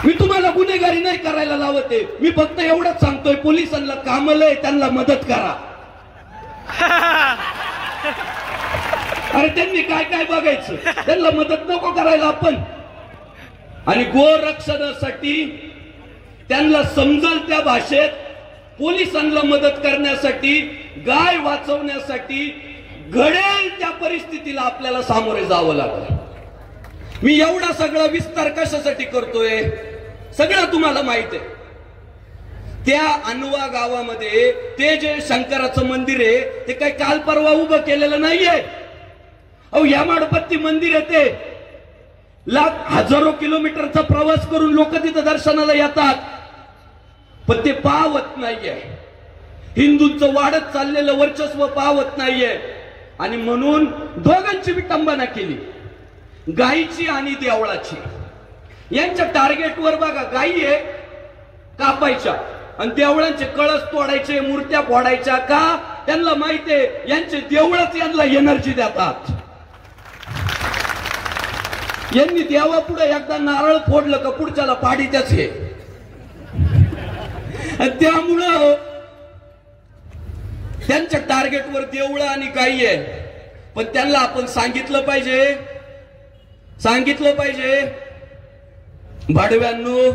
मी तुम्हाला गुन्हेगारी नाही करायला लावते, मी फक्त एवढंच सांगतोय, पोलिसांना कामाला आहे, त्यांना मदत करा. अरे त्यांनी काय काय बघायचं, त्यांना मदत नको करायला आपण. आणि गोरक्षणासाठी त्यांना समजल त्या भाषेत, पोलिसांना मदत करण्यासाठी, गाय वाचवण्यासाठी घडेल त्या परिस्थितीला आपल्याला सामोरे जावं लागलं. मी एवढा सगळा विस्तार कशासाठी करतोय सगळं तुम्हाला माहित आहे. त्या अनवा गावामध्ये ते जे शंकराचं मंदिर आहे ते काही काल परवा उभं केलेलं नाहीये. अहो, या माडपत्ती मंदिर आहे ते हजारो किलोमीटरचा प्रवास करून लोक तिथं दर्शनाला येतात, पण ते पावत नाहीये. हिंदूंचं वाढत चाललेलं वर्चस्व पावत नाहीये. आणि म्हणून दोघांची विटंबना केली, गायीची आणि देवळाची. यांच्या टार्गेटवर बघा, गायी आहे कापायच्या आणि देवळांचे कळस तोडायचे, मूर्त्या फोडायच्या. का? त्यांना माहितीये यांचे देवळच यांना एनर्जी देतात. यांनी देवापुढे एकदा नारळ फोडलं का पुढच्याला पाडी त्याच हे. त्यामुळं त्यांच्या टार्गेटवर देवळं आणि गायी आहे. पण त्यांना आपण सांगितलं पाहिजे, भाडव्यांनो,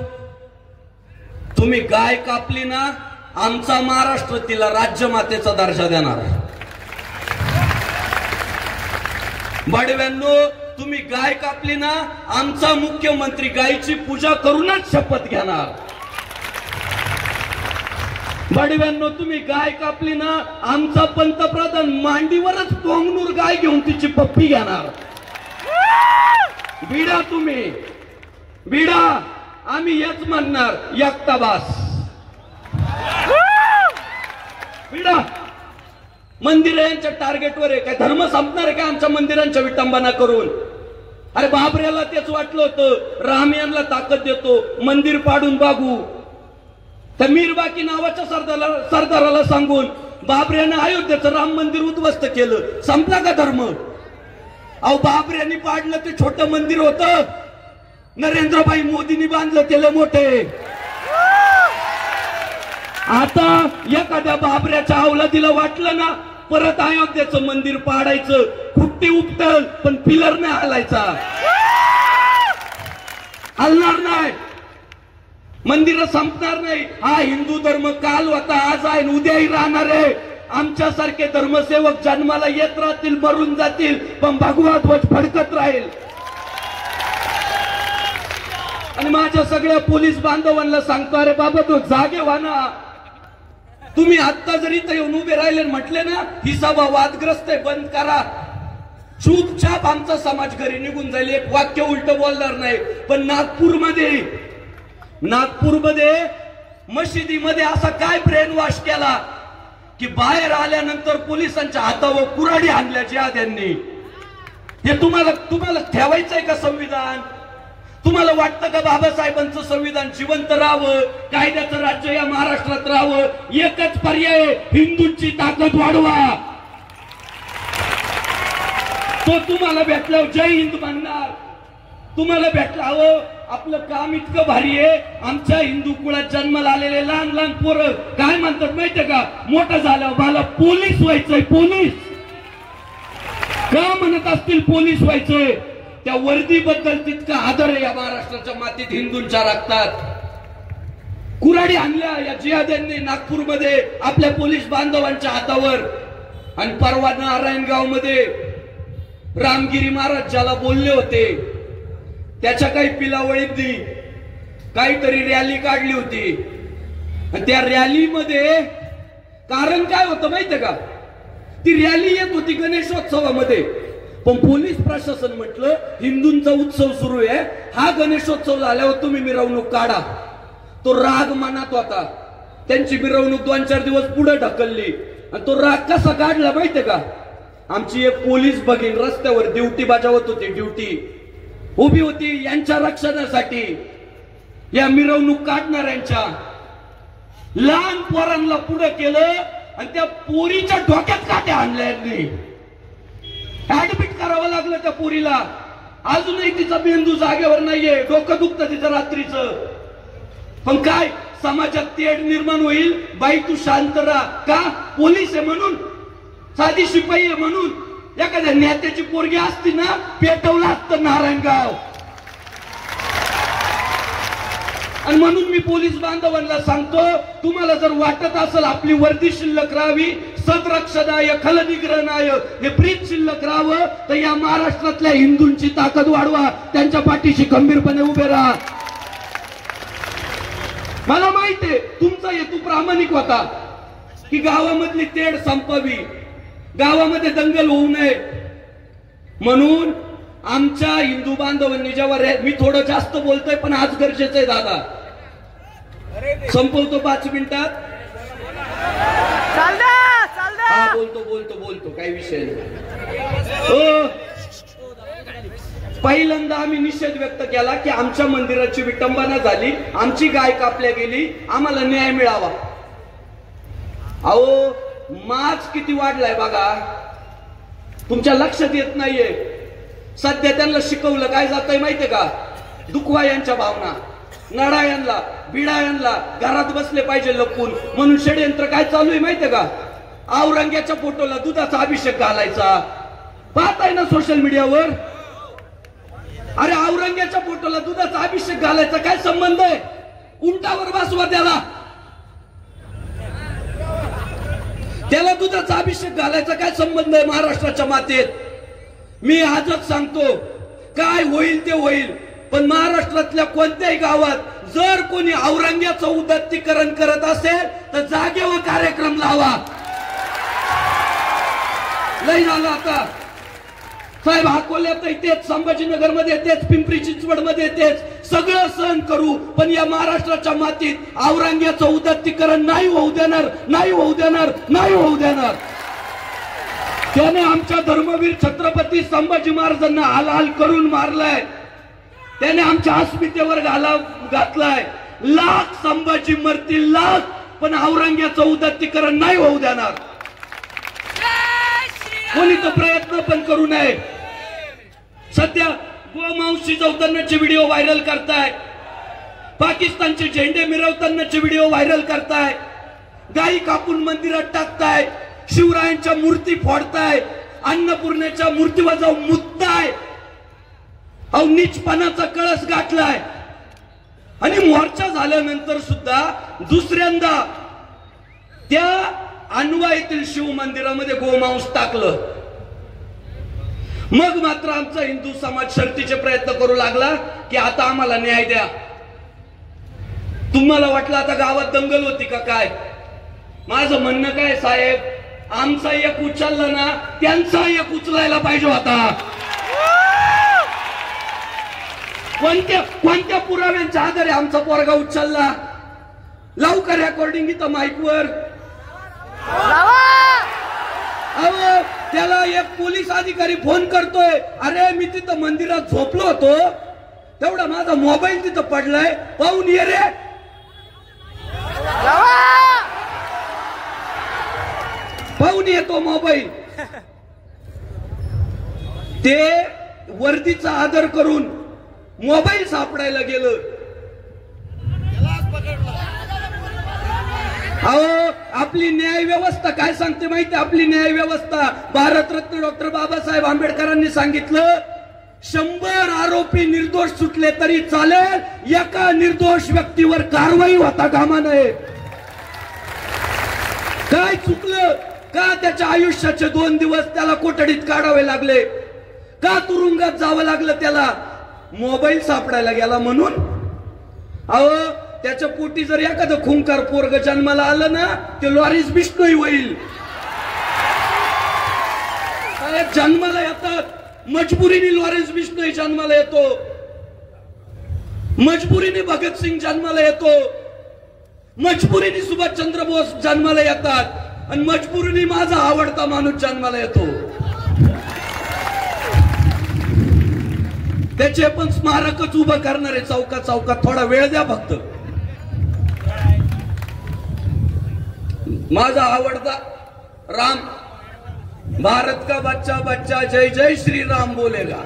तुम्ही गाय कापली ना, आमचा महाराष्ट्र तिला राज्यमातेचा दर्जा देणार. भाडव्यांनो, तुम्ही गाय कापली ना, आमचा मुख्यमंत्री गायीची पूजा करूनच शपथ घेणार. भाडव्यांनो, तुम्ही गाय कापली ना, आमचा पंतप्रधान मांडीवरच टोंगनूर गाय घेऊन तिची पप्पी घेणार. भिडा तुम्ही, भिडा. आम्ही हेच म्हणणार, एकटा बास. भिडा. मंदिर यांच्या टार्गेटवर आहे. काय धर्म संपणार आहे का आमच्या मंदिरांच्या विटंबना करून? अरे बाबऱ्याला तेच वाटलं होतं, राम यांना ताकद देतो, मंदिर पाडून बघू. त्या मीरबाकी नावाच्या सरदाराला सांगून बाबऱ्याने अयोध्येचं राम मंदिर उद्ध्वस्त केलं. संपला का धर्म? अहो, बाबऱ्यांनी पाडलं ते छोटं मंदिर होतं, नरेंद्रभाई मोदींनी बांधलं केलं मोठे. आता एखाद्या बाबऱ्याच्या अवलादीला वाटलं ना परत अयोध्येचं मंदिर पाडायचं, खुट्टी उपटल पण पिलर नाही हलायचा, हलणार नाही, मंदिर संपणार नाही. हा हिंदू धर्म काल होता, आज आहे, उद्याही राहणार आहे. आमच्यासारखे धर्मसेवक जन्माला येत राहतील, मरून जातील, पण भगवा ध्वज फडकत राहील. आणि माझ्या सगळ्या पोलीस बांधवांना सांगतो, अरे बाबा तो जागे व्हा ना. तुम्ही आत्ता जरी इथं येऊन उभे राहिले म्हटले ना ही सभा वादग्रस्त आहे, बंद करा, चुपचाप आमचा समाज घरी निघून जाईल, एक वाक्य उलट बोलणार नाही. पण नागपूरमध्ये मशिदीमध्ये असा काय ब्रेन वॉश केला की बाहेर आल्यानंतर पोलिसांच्या हातावर कुऱ्हाडी आणल्या जिहाद्यांनी. हे तुम्हाला ठेवायचंय का संविधान? तुम्हाला वाटतं का बाबासाहेबांचं संविधान जिवंत राहावं, कायद्याचं राज्य या महाराष्ट्रात राहावं? एकच पर्याय, हिंदूंची ताकद वाढवा. तो तुम्हाला भेटल्यावर जय हिंद म्हणणार. तुम्हाला भेटला, हवं आपलं काम इतकं भारी आहे, आमच्या हिंदू कुळात जन्माला आलेले लहान लहान पोरं काय म्हणतात माहितीये का? मोठं झाल्यावर मला पोलीस व्हायचंय. पोलीस का म्हणत असतील पोलीस व्हायचंय? त्या वर्दीबद्दल तितका आदर आहे या महाराष्ट्राच्या मातीत, हिंदूंच्या रक्तात. कुऱ्हाडी आणल्या या जिहाद्यांनी नागपूरमध्ये आपल्या पोलीस बांधवांच्या हातावर. आणि परवा नारायणगाव मध्ये रामगिरी महाराज ज्याला बोलले होते त्याच्या काही पिलावळीतली काहीतरी रॅली काढली होती आणि त्या रॅलीमध्ये कारण काय होतं माहितीये का? ती रॅली येत होती गणेशोत्सवामध्ये, पण पोलीस प्रशासन म्हटलं हिंदूंचा उत्सव सुरू आहे, हा गणेशोत्सव झाल्यावर तुम्ही मिरवणूक काढा. तो राग मनात होता, त्यांची मिरवणूक 2-4 दिवस पुढे ढकलली. आणि तो राग कसा काढला माहितीये का? आमची एक पोलीस भगिनी रस्त्यावर ड्युटी बजावत होती, ड्युटी उभी होती यांच्या रक्षणासाठी, या मिरवणूक काढणाऱ्यांच्या. लहान पोरांना पुढे केलं आणि त्या पोरीच्या डोक्यात काट्या आणल्या, ऍडमिट करावं लागलं त्या पोरीला. अजूनही तिचा मेंदू जागेवर नाहीये, डोकं दुखतं तिचं रात्रीचं. पण काय समाजात तेढ निर्माण होईल, बाई तू शांत राहा. का? पोलीस आहे म्हणून, साधी शिपाई आहे म्हणून. एखाद्या नेत्याची पोरगी असती ना, पेटवलं असतं नारायणगाव. आणि म्हणून मी पोलीस बांधवांना सांगतो, तुम्हाला जर वाटत असेल आपली वर्दी शिल्लक राहावी, सदरक्षणाय खलनिग्रहणाय हे ब्रीद शिल्लक राहावं, तर या महाराष्ट्रातल्या हिंदूंची ताकद वाढवा, त्यांच्या पाठीशी खंबीरपणे उभे राहा. मला माहितीये तुमचा हेतू प्रामाणिक होता की गावामधली तेढ संपावी, गावामध्ये दंगल होऊ नये. म्हणून आमच्या हिंदू बांधवांनी जेव्हा मी थोडं जास्त बोलतोय पण आज गरजेचं आहे दादा, संपवतो 5 मिनिटात. हा बोलतो काही विषय नाही. पहिल्यांदा आम्ही निषेध व्यक्त केला की आमच्या मंदिराची विटंबना झाली, आमची गाय कापल्या गेली, आम्हाला न्याय मिळावा. अहो माज किती वाढलाय बघा, तुमच्या लक्षात येत नाहीये. सध्या त्यांना शिकवलं काय जातंय माहितीये का? दुखवा यांच्या भावना, नडा यांना, बिडा यांना, घरात बसले पाहिजे लपून. म्हणून षडयंत्र काय चालू आहे माहितीये का? औरंग्याच्या फोटोला दुधाचा अभिषेक घालायचा, पाहताय ना सोशल मीडियावर. अरे औरंग्याच्या फोटोला दुधाचा अभिषेक घालायचा काय संबंध आहे? उंटावर बसवा त्याला, त्याला दुधाचा अभिषेक घालायचा काय संबंध आहे महाराष्ट्राच्या मातेत? मी आजच सांगतो, काय होईल ते होईल, पण महाराष्ट्रातल्या कोणत्याही गावात जर कोणी औरंग्याचं उदात्तीकरण करत असेल तर जागेवर कार्यक्रम लावा. लय झालं आता साहेब. अकोल्यातही तेच, संभाजीनगरमध्ये तेच, पिंपरी चिंचवडमध्ये तेच, सगळं सहन करू, पण या महाराष्ट्राच्या मातीत औरंग्याचं उदात्तीकरण नाही होऊ देणार, नाही होऊ देणार, नाही होऊ देणार. त्याने आमच्या धर्मवीर छत्रपती संभाजी महाराजांना हाल करून मारलाय, त्याने आमच्या अस्मितेवर घाला घातलाय. लाख संभाजी मरतील लाख, पण औरंग्याचं उदात्तीकरण नाही होऊ देणार. कोणी तो प्रयत्न पण करू नये. सध्या गोमांस शिजवतानाचे व्हिडिओ व्हायरल करताय, पाकिस्तानचे झेंडे मिरवतानाचे व्हिडिओ व्हायरल करताय, गाई कापून मंदिरात टाकताय, शिवरायांच्या मूर्ती फोडताय, अन्नपूर्णेच्या मूर्तीवर जाऊन मुतताय. अहो नीचपणाचा कळस गाठलाय. आणि मोर्चा झाल्यानंतर सुद्धा दुसऱ्यांदा त्या अनवा येथील शिव मंदिरामध्ये गोमांस टाकलं. मग मात्र आमचा हिंदू समाज शर्तीचे प्रयत्न करू लागला की आता आम्हाला न्याय द्या. तुम्हाला वाटलं आता गावात दंगल होती का काय? माझं म्हणणं काय साहेब, आमचा एक उचलला ना, त्यांचा एक उचलायला पाहिजे होता. कोणत्या पुराव्यांच्या आधारे आमचा पोरगा उचलला? लावू का रेकॉर्डिंग इथं माईकवर? अहो त्याला एक पोलीस अधिकारी फोन करतोय, अरे मी तिथं मंदिरात झोपलो होतो, तेवढा माझा मोबाईल तिथं पडलाय, पाहून ये रे. पाहून येतो मोबाईल. ते वर्दीचा आदर करून मोबाईल सापडायला गेलं. अहो आपली न्याय व्यवस्था काय सांगते माहिती? आपली न्याय व्यवस्था भारतरत्न डॉक्टर बाबासाहेब आंबेडकरांनी सांगितलं, 100 आरोपी निर्दोष सुटले तरी चालेल, एका निर्दोष व्यक्तीवर कारवाई होता कामा नये. काय चुकलं? का त्याच्या आयुष्याचे 2 दिवस त्याला कोठडीत काढावे लागले? का तुरुंगात जावं लागलं त्याला? मोबाईल सापडायला गेला म्हणून. अहो त्याच्या पोटी जर एखादं खुंकार पोरग जन्माला आलं ना ते लॉरेन्स बिश्नोई होईल. जन्माला येतात मजबुरीने लॉरेन्स बिश्नोई जन्माला येतो, मजबुरीने भगतसिंग जन्माला येतो, मजबुरीने सुभाषचंद्र बोस जन्माला येतात आणि मजबुरीने माझा आवडता माणूस जन्माला येतो. त्याचे पण स्मारकच उभं करणारे चौकात चौकात. थोडा वेळ द्या फक्त. माझा आवडता राम, भारत का बच्चा बच्चा जय जय श्री राम बोलेगा.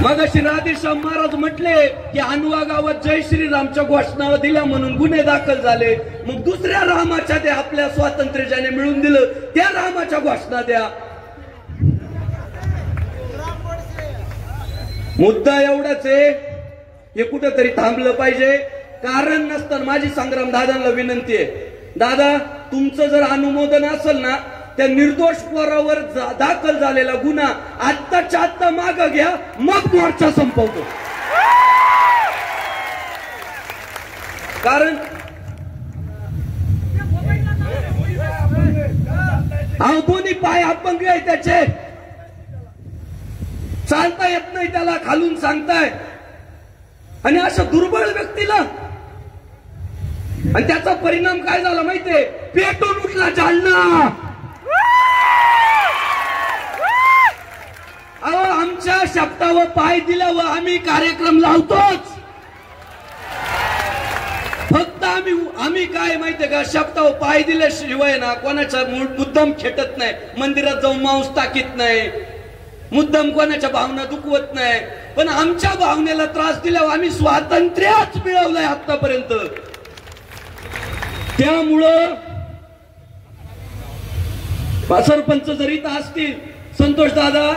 मगाशी राधेश्याम महाराज म्हटले की अनुवा गावात जय श्रीरामच्या घोषणा दिल्या म्हणून गुन्हे दाखल झाले. मग दुसऱ्या रामाच्या द्या, आपल्या स्वातंत्र्य ज्याने मिळून दिलं त्या रामाच्या घोषणा द्या. मुद्दा एवढाच आहे, हे कुठंतरी थांबलं पाहिजे. कारण नसताना माझी संग्राम दादांना विनंती आहे, दादा तुमचं जर अनुमोदन असेल ना त्या निर्दोष पोरावर दाखल झालेला गुन्हा आत्ताच्या आत्ता मागं घ्या, मग मोर्चा संपवतो. कारण दोन्ही पाय अपंग आहे त्याचे, चालता येत नाही त्याला, खालून सांगताय. आणि अशा दुर्बळ व्यक्तीला, आणि त्याचा परिणाम काय झाला माहितीये, पेटून उठला जालना. अहो आमच्या शब्दावर पाय दिल्यावर आम्ही कार्यक्रम लावतोच. फक्त आम्ही काय माहितीये का, शब्दावर पाय दिल्याशिवाय ना कोणाचा मुद्दाम खेटत नाही, मंदिरात जाऊन मांस टाकीत नाही, मुद्दाम कोणाच्या भावना दुखवत नाही. पण आमच्या भावनेला त्रास दिल्यावर आम्ही स्वातंत्र्यच मिळवलंय आतापर्यंत. त्यामुळं सरपंच जरी इथं असतील, संतोष दादा,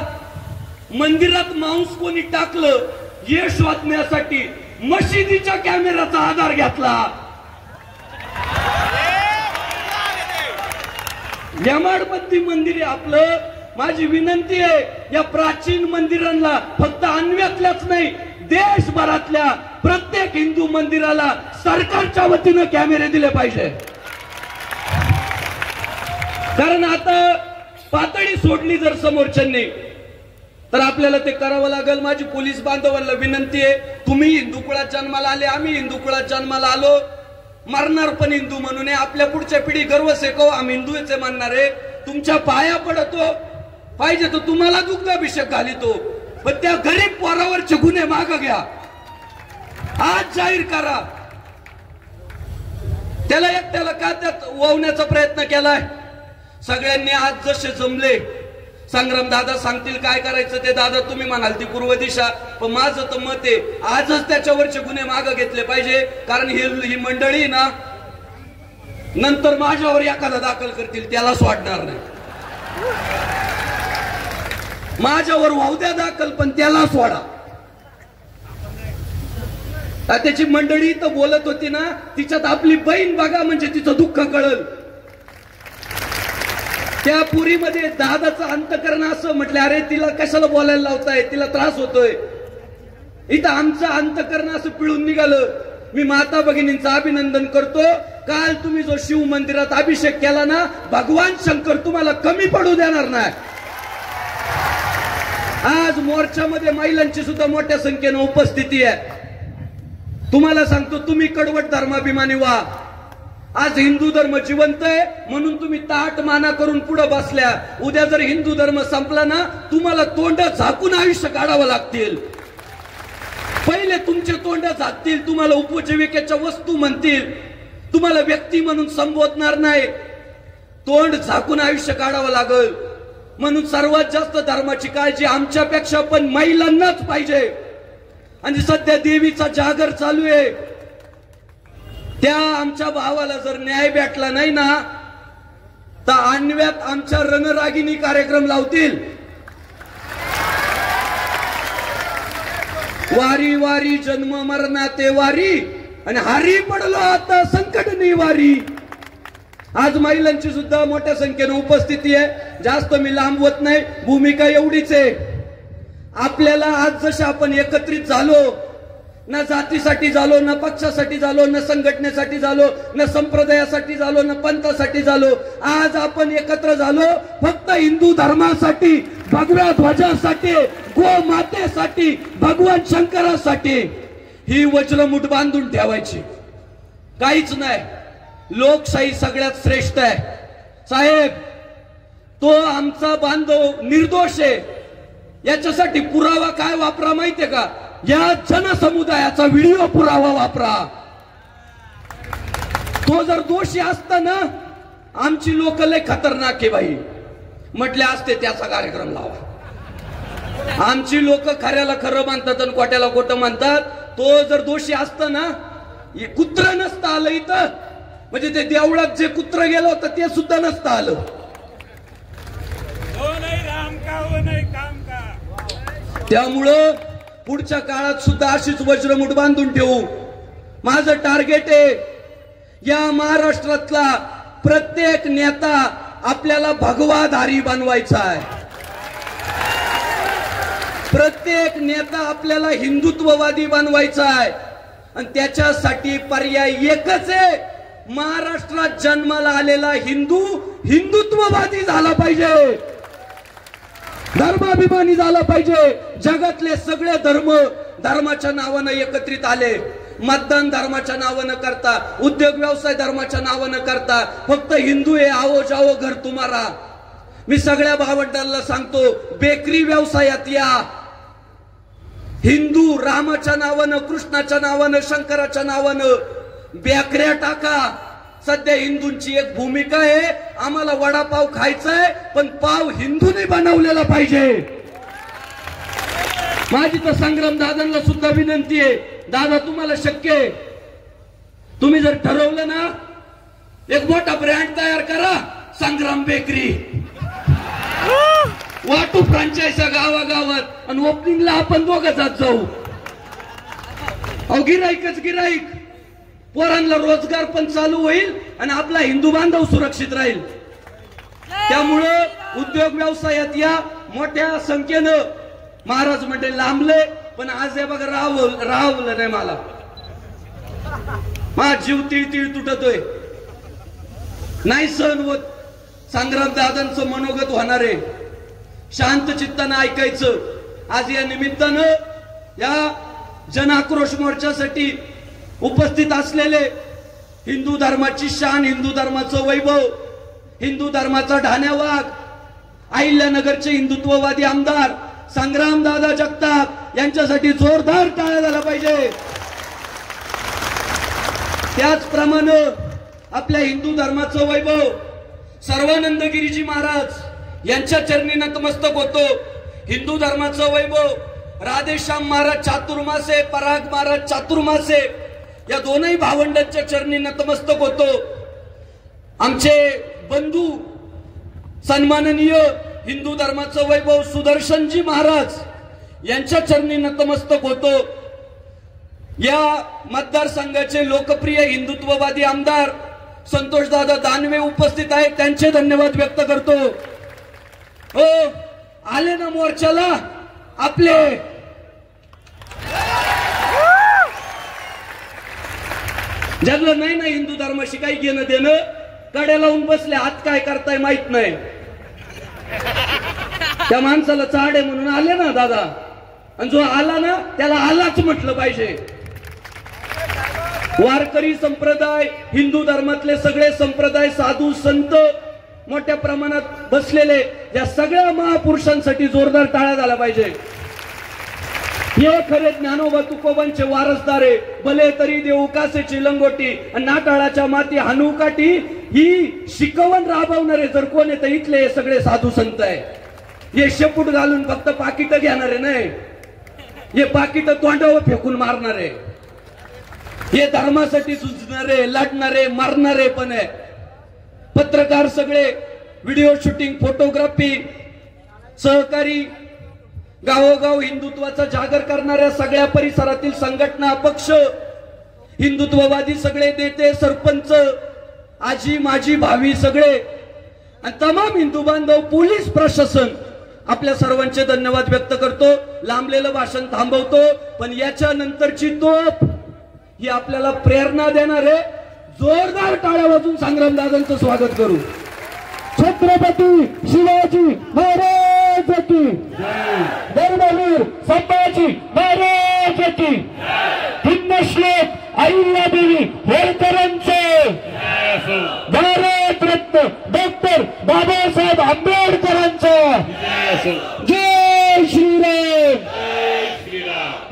मंदिरात मांस कोणी टाकलं हे शोधण्यासाठी मशिदीच्या कॅमेराचा आधार घेतला. यमाडबंदी मंदिर आहे आपलं. माझी विनंती आहे, या प्राचीन मंदिरांना फक्त अन्व्यातल्याच नाही, देशभरातल्या प्रत्येक हिंदू मंदिराला सरकारच्या वतीनं कॅमेरे दिले पाहिजे. कारण आता पातळी सोडली जर समोरच्यांनी तर आपल्याला ते करावं लागेल. माझी पोलीस बांधवांना विनंती आहे, तुम्ही हिंदू कुळात जन्माला आले, आम्ही हिंदू कुळात जन्माला आलो, मरणार पण हिंदू म्हणून. आपल्या पुढच्या पिढी गर्व सेको आम्ही हिंदूचे म्हणणारे. तुमच्या पाया पडतो, पाहिजे तो तुम्हाला दुग्धाभिषेक घालितो, पण त्या गरीब पोरावरचे गुन्हे मागं घ्या, आज जाहीर करा. त्याला एकट्याला का त्यात वावण्याचा प्रयत्न केलाय? सगळ्यांनी आज जसे जमले, संग्राम दादा सांगतील काय करायचं ते, दादा तुम्ही म्हणाल ती पूर्व दिशा, पण माझं तर मत आहे आजच त्याच्यावरचे गुन्हे मागं घेतले पाहिजे. कारण ही मंडळी ना नंतर माझ्यावर एखादा दाखल करतील, त्याला सोडणार नाही. माझ्यावर वावद्या दाखल, पण त्याला सोडा. त्याची मंडळी तर बोलत होती ना, तिच्यात आपली बहीण बघा म्हणजे तिचं दुःख कळल. त्या पुरीमध्ये दादाचं अंतकरण असं म्हटलं, अरे तिला कशाला बोलायला लावताय, तिला त्रास होतोय. इथं आमचं अंतकरण असं पिळून निघालं. मी माता भगिनींचं अभिनंदन करतो. काल तुम्ही जो शिव मंदिरात अभिषेक केला ना, भगवान शंकर तुम्हाला कमी पडू देणार नाही. आज मोर्चामध्ये महिलांची सुद्धा मोठ्या संख्येनं उपस्थिती आहे. तुम्हाला सांगतो, तुम्ही कडवट धर्माभिमानी व्हा. आज हिंदू धर्म जिवंत आहे म्हणून तुम्ही ताट माना करून पुढे बसल्या. उद्या जर हिंदू धर्म संपला ना, तुम्हाला तोंड झाकून आयुष्य काढावं लागतील. पहिले तुमचे तोंड झाकतील, तुम्हाला उपजीविकेच्या वस्तू म्हणतील, तुम्हाला व्यक्ती म्हणून संबोधणार नाही. तोंड झाकून आयुष्य काढावं लागल. म्हणून सर्वात जास्त धर्माची काळजी आमच्यापेक्षा पण महिलांनाच पाहिजे. आणि सध्या देवीचा जागर चालू आहे. त्या आमच्या भावाला जर न्याय भेटला नाही ना, तर आणव्यात आमच्या रणरागिणी कार्यक्रम लावतील. वारी वारी जन्म मरणाते वारी, आणि हारी पडलो आता संकट निवारी. आज महिलांची सुद्धा मोठ्या संख्येने उपस्थिती आहे. जास्त मी लांबवत नाही, भूमिका एवढीच आहे. आपल्याला आज जसे आपण एकत्रित झालो, न जातीसाठी झालो, न पक्षासाठी झालो, न संघटनेसाठी झालो, न संप्रदायासाठी झालो, न पंथासाठी झालो, आज आपण एकत्र झालो फक्त हिंदू धर्मासाठी, भगव्या ध्वजासाठी, गोमातेसाठी, भगवान शंकरासाठी. ही वज्रमुठ बांधून ठेवायची, काहीच नाही. लोकशाही सगळ्यात श्रेष्ठ आहे साहेब. तो आमचा बांधव निर्दोष आहे. याच्यासाठी पुरावा काय वापरा माहितीये का? या जनसमुदायाचा व्हिडिओ पुरावा वापरा. तो जर दोषी असता ना, आमची लोक लय खतरनाक आहे बाई म्हटले असते त्याचा कार्यक्रम लावा. आमची लोक खऱ्याला खरं मानतात आणि खोट्याला खोटं मानतात. तो जर दोषी असता ना, हे कुत्र नसतं आलं इथं, म्हणजे ते देवळात जे कुत्र गेलं होतं ते सुद्धा नसतं आलं. त्यामुळं पुढच्या काळात सुद्धा अशीच वज्रमुठ बांधून ठेवू. माझं टार्गेट आहे, या महाराष्ट्रातला प्रत्येक नेता आपल्याला भगवाधारी बनवायचा आहे. प्रत्येक नेता आपल्याला हिंदुत्ववादी बनवायचा आहे. आणि त्याच्यासाठी पर्याय एकच आहे, महाराष्ट्रात जन्माला आलेला हिंदू हिंदुत्ववादी झाला पाहिजे, धर्माभिमानी झाला पाहिजे. जगातले सगळे धर्म धर्माच्या नावानं एकत्रित आले. मतदान धर्माच्या नावानं करता, उद्योग व्यवसाय धर्माच्या नावानं करता. फक्त हिंदू आहे, आओ जाओ घर तुम्हारा. मी सगळ्या भावंडांना सांगतो, बेकरी व्यवसायात या. हिंदू रामाच्या नावानं, कृष्णाच्या नावानं, शंकराच्या नावानं बेकऱ्या टाका. सध्या हिंदूंची एक भूमिका आहे, आम्हाला वडापाव खायचा आहे पण पाव हिंदूने बनवलेला पाहिजे. माझी तर संग्राम दादांना सुद्धा विनंती आहे, दादा तुम्हाला शक्य आहे, तुम्ही जर ठरवलं ना, एक मोठा ब्रँड तयार करा, संग्राम बेकरी, वाटू फ्रँचायझ गावागावात, आणि ओपनिंगला आपण दोघं जात जाऊ. अहो गिराईकच गिराईक, पोरांना रोजगार पण चालू होईल आणि आपला हिंदू बांधव सुरक्षित राहील. त्यामुळं उद्योग व्यवसायात या मोठ्या संख्येनं. महाराज म्हणजे लांबले, पण आज हे बघा राहवलं नाही मला. माझा जीव तिळ तुटतोय, नाही सहन होत. संग्राम दादांचं मनोगत होणार आहे, शांत चित्तानं ऐकायचं. आज या निमित्तानं या जन आक्रोश मोर्चासाठी उपस्थित असलेले हिंदू धर्माची शान, हिंदू धर्माचं वैभव, हिंदू धर्माचा ढाण्या वाघ, अहिल्यानगरचे हिंदुत्ववादी आमदार संग्रामदादा जगताप यांच्यासाठी जोरदार टाळ्या झाला पाहिजे. त्याचप्रमाणे आपल्या हिंदू धर्माचं वैभव सर्वानंद गिरीजी महाराज यांच्या चरणी नतमस्तक होतो. हिंदू धर्माचं वैभव राधेश्याम महाराज चातुर्मासे, पराग महाराज चातुर्मासे या दोनही भावंडांच्या चरणी नतमस्तक होतो. आमचे बंधू सन्माननीय हिंदू धर्माचं वैभव सुदर्शनजी महाराज यांच्या चरणी नतमस्तक होतो. या मतदारसंघाचे लोकप्रिय हिंदुत्ववादी आमदार संतोषदादा दानवे उपस्थित आहेत, त्यांचे धन्यवाद व्यक्त करतो. हो आले ना मोर्चाला आपले. ज्यांना नाही ना हिंदू धर्माशी काही घेणं देणं, कड्या लावून बसले, हात काय करताय माहित नाही. त्या माणसाला चाड आहे म्हणून आले ना दादा, आणि जो आला ना त्याला आलाच म्हटलं पाहिजे. वारकरी संप्रदाय, हिंदू धर्मातले सगळे संप्रदाय, साधू संत मोठ्या प्रमाणात बसलेले, या सगळ्या महापुरुषांसाठी जोरदार टाळ्या झाला पाहिजे. हे खरे ज्ञानोबा तुकोबांचे वारसदार आहे. भले तरी देऊ कासेची लंगोटी आणि नाटाळाच्या माती हानू काठी, ही शिकवण राबवणारे जर कोण आहे तर इथले हे सगळे साधू संत आहे. हे शेपूट घालून फक्त पाकिट घेणारे नाही, हे पाकिट तोंडावर फेकून मारणारे, हे धर्मासाठी झुंजणारे, लढणारे, मारणारे पण आहे. पत्रकार सगळे, व्हिडिओ शूटिंग, फोटोग्राफी, सहकारी, गावोगाव हिंदुत्वाचा जागर करणाऱ्या सगळ्या परिसरातील संघटना, पक्ष, हिंदुत्ववादी सगळे नेते, सरपंच, आजी माजी भावी सगळे आणि तमाम हिंदू बांधव, पोलीस प्रशासन आपल्या सर्वांचे धन्यवाद व्यक्त करतो. लांबलेलं भाषण थांबवतो. पण याच्या नंतरची तोप ही आपल्याला प्रेरणा देणार आहे. जोरदार टाळ्या वाजून संग्रामदादांचं स्वागत करू. छत्रपती शिवाजी महाराज की धर्मवीर संभाजी महाराज की पुण्यश्लोक अहिल्यादेवी होळकरांचे भारतरत्न डॉक्टर बाबासाहेब आंबेडकरांचा जय श्रीराम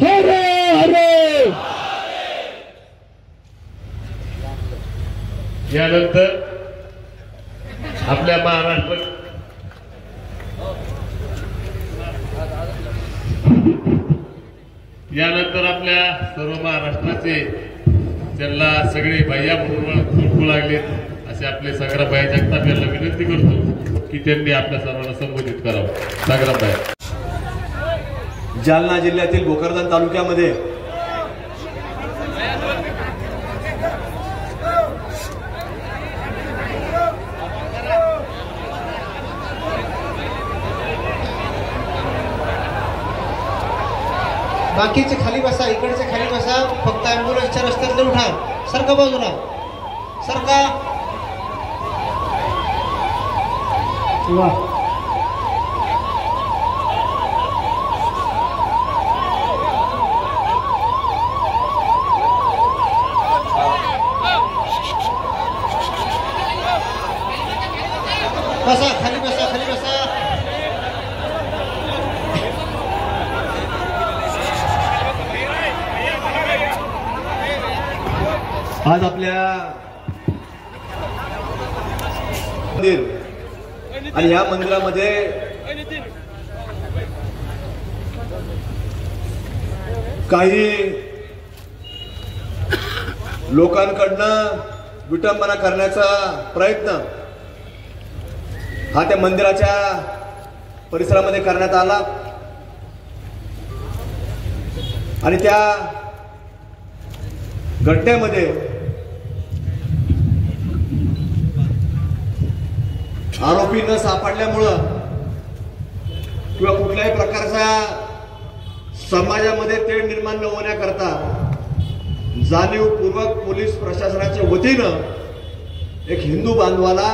हर हर. यानंतर आपल्या महाराष्ट्र आपल्या सर्व महाराष्ट्राचे त्यांना सगळे भैया म्हणून ओळखू लागलेत असे आपले संग्राम भाई जगताप यांना विनंती करतो की त्यांनी आपल्या सर्वांना संबोधित करावं. संग्राम भाई. जालना जिल्ह्यातील भोकरदन तालुक्यामध्ये बाकीचे खाली बसा, इकडचे खाली बसा. फक्त ॲम्ब्युलन्सच्या रस्त्यातले उठा. सरका बाजूला सरका. बसा खाली बसा खाली बसा. आज आपल्या मंदिर आणि या मंदिरामध्ये काही लोकांकडनं विटंबना करण्याचा प्रयत्न हा त्या मंदिराच्या परिसरामध्ये करण्यात आला आणि त्या घटनेमध्ये आरोपी न सापडल्यामुळं किंवा कुठल्याही प्रकारचा समाजामध्ये तेढ निर्माण न होण्याकरता जाणीवपूर्वक पोलीस प्रशासनाच्या वतीनं एक हिंदू बांधवाला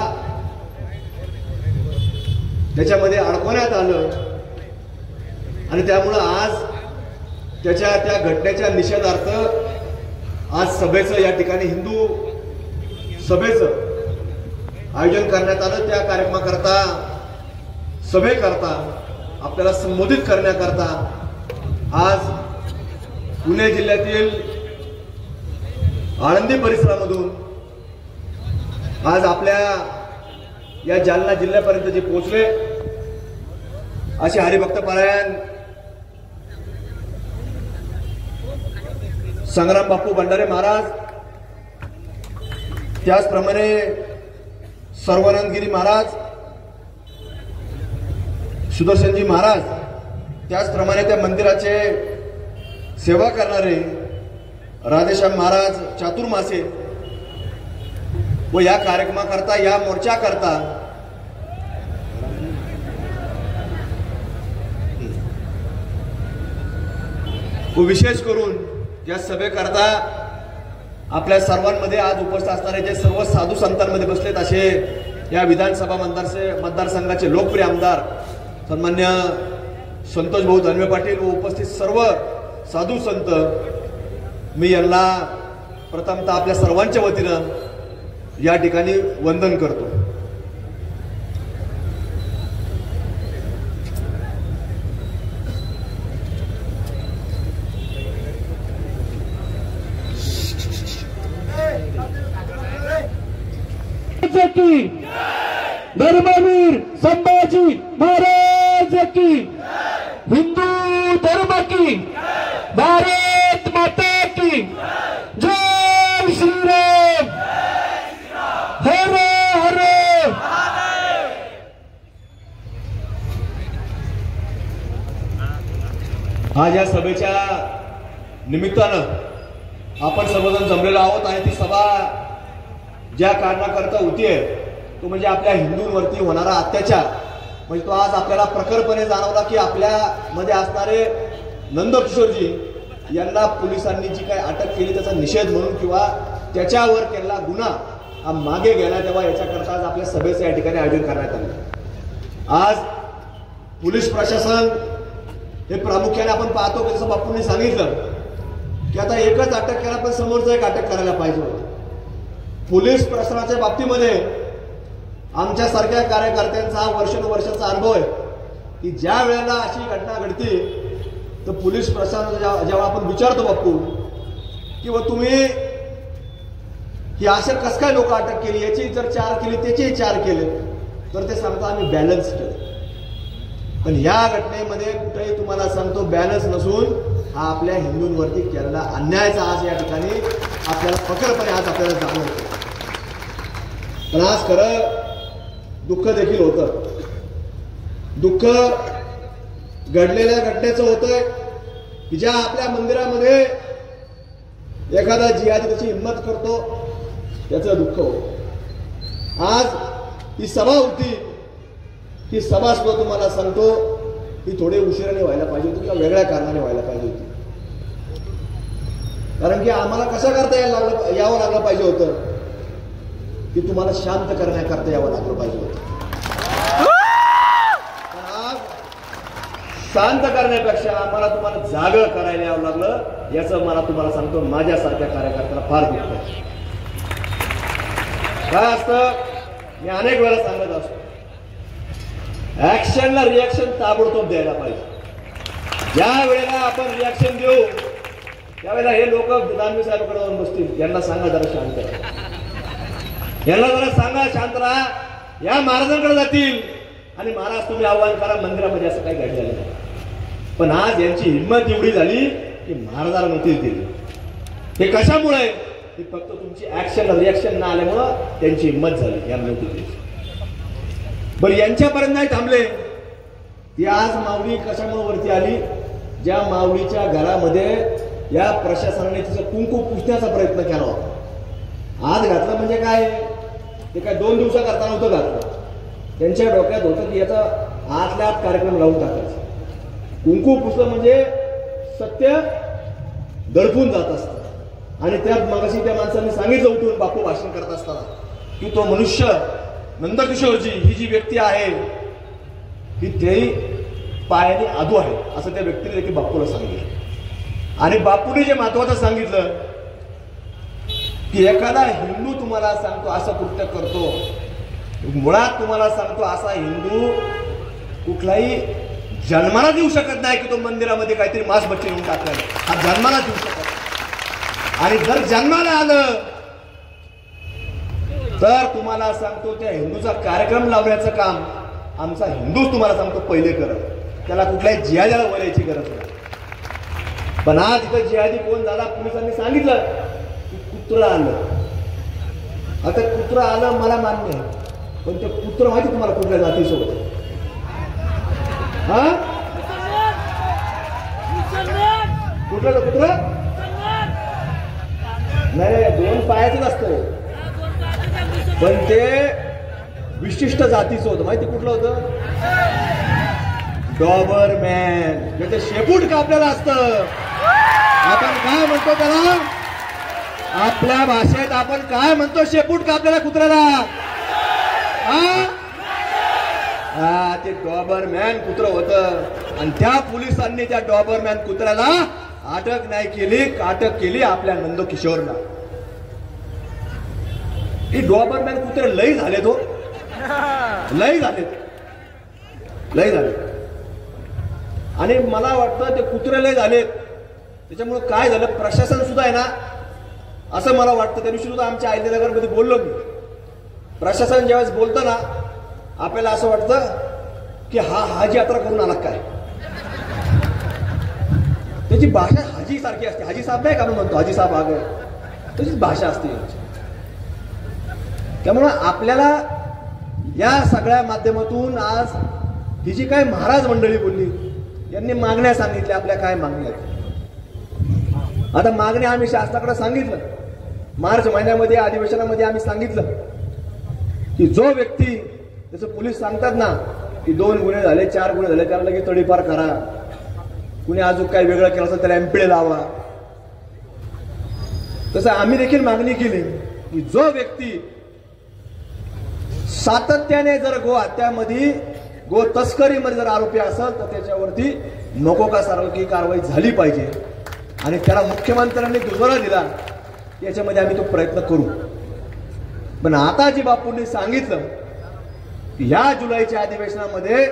त्याच्यामध्ये अडकवण्यात आलं आणि त्यामुळं आज त्याच्या त्या घटनेच्या निषेधार्थ आज सभेचं या ठिकाणी हिंदू सभेचं आयोजन करण्यात आलं. त्या कार्यक्रमाकरता सभेकरता आपल्याला संबोधित करण्याकरता आज पुणे जिल्ह्यातील आळंदी परिसरामधून आज आपल्या या जालना जिल्ह्यापर्यंत जे पोहोचले असे हरिभक्त परायण संग्राम बापू भंडारे महाराज, त्याचप्रमाणे सर्वानंदगिरी महाराज, सुदर्शनजी महाराज, त्याचप्रमाणे त्या मंदिराचे सेवा करणारे राधेश्याम महाराज चातुर्मासे व या कार्यक्रमाकरता या मोर्चाकरता व विशेष करून या सभेकरता आपल्या सर्वांमध्ये आज उपस्थित असणारे जे सर्व साधू संतांमध्ये बसलेत असे या विधानसभा मतदारसंघाचे लोकप्रिय आमदार सन्मान्य संतोष भाऊ धनवे पाटील व उपस्थित सर्व साधू संत, मी यांना प्रथमतः आपल्या सर्वांच्या वतीनं या ठिकाणी वंदन करतो. की धर्मवीर संभाजी महाराज की, हिंदू धर्म की, भारत माता की जय श्रीराम हर हर. आज या सभेच्या निमित्तानं आपण सर्वजण जमलेलो आहोत आणि ती सभा ज्या कारणाकरता होतीये तो म्हणजे आपल्या हिंदूंवरती होणारा अत्याचार म्हणजे तो आज आपल्याला प्रखरपणे जाणवला की आपल्या मध्ये असणारे नंदकिशोरजी यांना पोलिसांनी जी काही अटक केली त्याचा निषेध म्हणून किंवा त्याच्यावर केलेला गुन्हा हा मागे गेला, तेव्हा याच्याकरता आज आपल्या सभेचं या ठिकाणी आयोजन करण्यात आलं. आज पोलीस प्रशासन हे प्रामुख्याने आपण पाहतो की जसं बापूंनी सांगितलं की आता एकच अटक केला पण समोरचा एक अटक करायला पाहिजे होतं. पोलीस प्रशासनाच्या बाबतीमध्ये आमच्यासारख्या कार्यकर्त्यांचा हा वर्षानुवर्षाचा अनुभव आहे की ज्या वेळेला अशी घटना घडते तर पोलीस प्रशासन जेव्हा आपण विचारतो बापू की तुम्ही ही असे कस काय लोक अटक केली, याची जर 4 केली त्याचेही 4 केले, तर ते सांगतो आम्ही बॅलन्स केलं. पण या घटनेमध्ये कुठेही तुम्हाला सांगतो बॅलन्स नसून हा आपल्या हिंदूंवरती केलेला अन्यायाचा आज या ठिकाणी आपल्याला प्रखरपणे आज आपल्याला जाणवतो. पण आज खरं दुःख देखील होतं. दुःख घडलेल्या घटनेचं होतंय की ज्या आपल्या मंदिरामध्ये एखादा जिहादी त्याची हिंमत करतो त्याचं दुःख होतं. आज ही सभा होती, ही सभा सुद्धा तुम्हाला सांगतो ही थोडी उशिराने व्हायला पाहिजे होती किंवा वेगळ्या कारणाने व्हायला पाहिजे होती. कारण की आम्हाला कसं करता यावं लागलं पाहिजे होतं की तुम्हाला शांत करण्याकरता यावं लागलं पाहिजे होतं. आज शांत करण्यापेक्षा आम्हाला तुम्हाला जागं करायला यावं लागलं, याचं मला तुम्हाला सांगतो माझ्यासारख्या कार्यकर्त्याला फार दुःख आहे. काय असतं मी अनेक वेळा सांगत असतो, ऍक्शनला रिॲक्शन ताबडतोब द्यायला पाहिजे. ज्या वेळेला आपण रिॲक्शन देऊ त्यावेळेला हे लोक दानवे साहेबांकडे जाऊन बसतील, यांना सांगा जरा शांत राहा, यांना जरा सांगा शांत राहा, या महाराजांकडे जातील आणि महाराज तुम्ही आव्हान करा मंदिरामध्ये असं काही घडलेलं नाही. पण आज यांची हिंमत एवढी झाली की महाराजाला नोटीस दिली. हे कशामुळे? ही फक्त तुमची ऍक्शन रिॲक्शन न आल्यामुळं त्यांची हिंमत झाली या नोटीस. बरं यांच्यापर्यंत नाही थांबले, ती आज माऊली कशामुळे वरती आली? ज्या माऊलीच्या घरामध्ये या प्रशासनाने तिचं कुंकू पुसण्याचा प्रयत्न केला होता. आज घातलं म्हणजे काय? ते काय 2 दिवसाकरता नव्हतं घातलं. त्यांच्या डोक्यात होतं की याचा आतल्या आत कार्यक्रम लावून टाकायचा. कुंकू पुसलं म्हणजे सत्य दडपून जात असतं. आणि त्यात मगाशी त्या माणसांनी सांगितलं उठून बापू भाषण करत असताना की तो मनुष्य नंदकिशोरजी ही जी व्यक्ती आहे ही तेही पायाने आदू आहे असं त्या व्यक्तीने देखील बापूला सांगितलं. आणि बापूने जे महत्वाचं सांगितलं की एखादा हिंदू तुम्हाला सांगतो असं कृत्य करतो, मुळात तुम्हाला सांगतो असा हिंदू कुठलाही जन्माला देऊ शकत नाही की तो मंदिरामध्ये काहीतरी मांस बच्चे येऊन टाकलाय, हा जन्माला देऊ शकत. आणि जर जन्माला आलं तर तुम्हाला सांगतो त्या हिंदूचा कार्यक्रम लावण्याचं काम आमचा हिंदूच तुम्हाला सांगतो पहिले करत, त्याला कुठल्याही जिहादीला बोलायची गरज नाही. पण आज इथं जिहादी कोण झाला? पोलिसांनी सांगितलं की कुत्रं आलं. आता कुत्रं आलं मला मान्य आहे, पण ते कुत्रं माहिती तुम्हाला कुठल्या जातीसोबत? हा कुठलं कुत्रं? नाही 2 पायाचंच असतं, पण ते विशिष्ट जातीचं होतं. माहिती कुठलं होतं? डॉबरमॅन. म्हणजे शेपूट कापलेलं असतं. आपण काय म्हणतो त्याला? आपल्या भाषेत आपण काय म्हणतो शेपूट कापलेल्या कुत्र्याला? हा ते डॉबरमॅन कुत्रं होतं. आणि त्या पोलिसांनी त्या डॉबरमॅन कुत्र्याला अटक नाही केली, अटक केली आपल्या नंदकिशोरला. ही डॉबरमॅन कुत्रे लई झाले, तो लई झाले. आणि मला वाटतं ते कुत्रे लई झालेत. त्याच्यामुळे काय झालं, प्रशासन सुद्धा आहे ना, असं मला वाटतं. त्या दिवशी सुद्धा आमच्या आयदेनगरमध्ये बोललो मी. प्रशासन ज्यावेळेस बोलतं ना आपल्याला असं वाटतं की हा हाजी यात्रा करून आला काय. त्याची भाषा हाजी सारखी असते. हाजी साहेब नाही का म्हणतो, हाजी साहेब आग तशीच भाषा असते. त्यामुळं आपल्याला या सगळ्या माध्यमातून आज ही जी काय महाराज मंडळी बोलली, यांनी मागण्या सांगितल्या. आपल्या काय मागण्या? आता मागण्या आम्ही शासनाकडे सांगितलं. मार्च महिन्यामध्ये अधिवेशनामध्ये आम्ही सांगितलं की जो व्यक्ती, जसं पोलीस सांगतात ना की 2 गुन्हे झाले 4 गुन्हे झाले त्याला लगेच तडीपार करा, कुणी अजून काही वेगळं केलं असेल त्याला एमपीडे लावा. तसं आम्ही देखील मागणी केली की जो व्यक्ती सातत्याने जर गो हत्यामध्ये गो तस्करीमध्ये जर आरोपी असेल तर त्याच्यावरती नको का सारखी कारवाई झाली पाहिजे आणि त्याला मुख्यमंत्र्यांनी दुजोरा दिला याच्यामध्ये आम्ही तो प्रयत्न करू. पण आता जी बापूंनी सांगितलं की ह्या जुलैच्या अधिवेशनामध्ये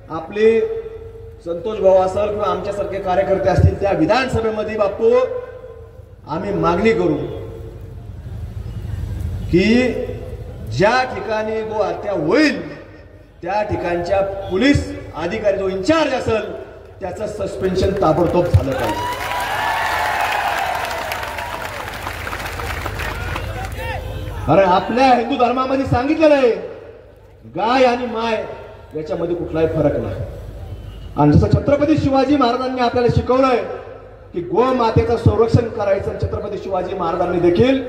आपले संतोष भाऊ असेल किंवा आमच्यासारखे कार्यकर्ते असतील त्या विधानसभेमध्ये बापू आम्ही मागणी करू की ज्या ठिकाणी गो हत्या होईल त्या ठिकाणच्या पोलीस अधिकारी जो इन्चार्ज असेल त्याचं सस्पेन्शन ताबडतोब झालं पाहिजे. अरे आपल्या हिंदू धर्मामध्ये सांगितलेलं आहे गाय आणि माय याच्यामध्ये कुठलाही फरक नाही. आणि जसं छत्रपती शिवाजी महाराजांनी आपल्याला शिकवलंय की गो मातेचं संरक्षण करायचं, छत्रपती शिवाजी महाराजांनी देखील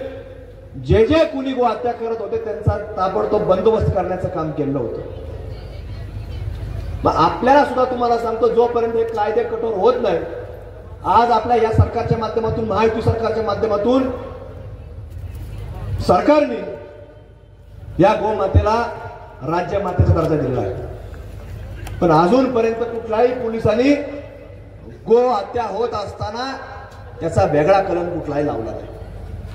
जे जे कुणी गो हत्या करत होते त्यांचा ताबडतोब बंदोबस्त करण्याचं काम केलं होतं. मग आपल्याला सुद्धा तुम्हाला सांगतो जोपर्यंत हे कायदे कठोर होत नाही, आज आपल्या या सरकारच्या माध्यमातून महायुती सरकारच्या माध्यमातून सरकारने या गोमातेला राज्यमातेचा दर्जा दिला आहे. पण अजूनपर्यंत कुठल्याही पोलिसांनी गो हत्या होत असताना त्याचा वेगळा कलम कुठलाही लावला नाही.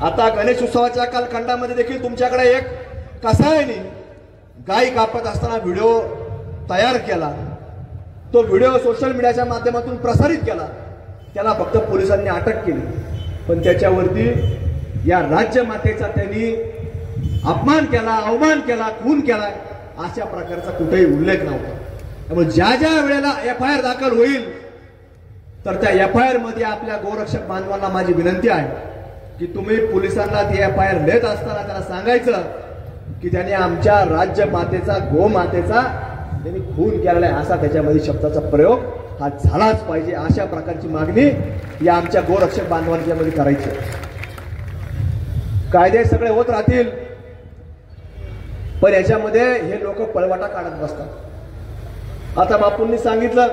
आता गणेश उत्सवाच्या कालखंडामध्ये देखील तुमच्याकडे एक कसाईने गाय कापत असताना व्हिडिओ तयार केला, तो व्हिडिओ सोशल मीडियाच्या माध्यमातून प्रसारित केला, त्याला फक्त पोलिसांनी अटक केली. पण त्याच्यावरती या राज्यमातेचा त्यांनी अपमान केला, अवमान केला, खून केला अशा प्रकारचा कुठेही उल्लेख नव्हता. त्यामुळे ज्या ज्या वेळेला FIR दाखल होईल तर त्या FIR मध्ये आपल्या गोरक्षक बांधवांना माझी विनंती आहे की तुम्ही पोलिसांना ती FIR देत असताना त्यांना सांगायचं की त्यांनी आमच्या राज्यमातेचा गोमातेचा त्यांनी खून केलेला आहे असा त्याच्यामध्ये शब्दाचा प्रयोग हा झालाच पाहिजे. अशा प्रकारची मागणी या आमच्या गोरक्षक बांधवांच्या मध्ये करायची. कायदे सगळे होत राहतील पण याच्यामध्ये हे लोक पळवाटा काढत बसतात. आता बापूंनी सांगितलं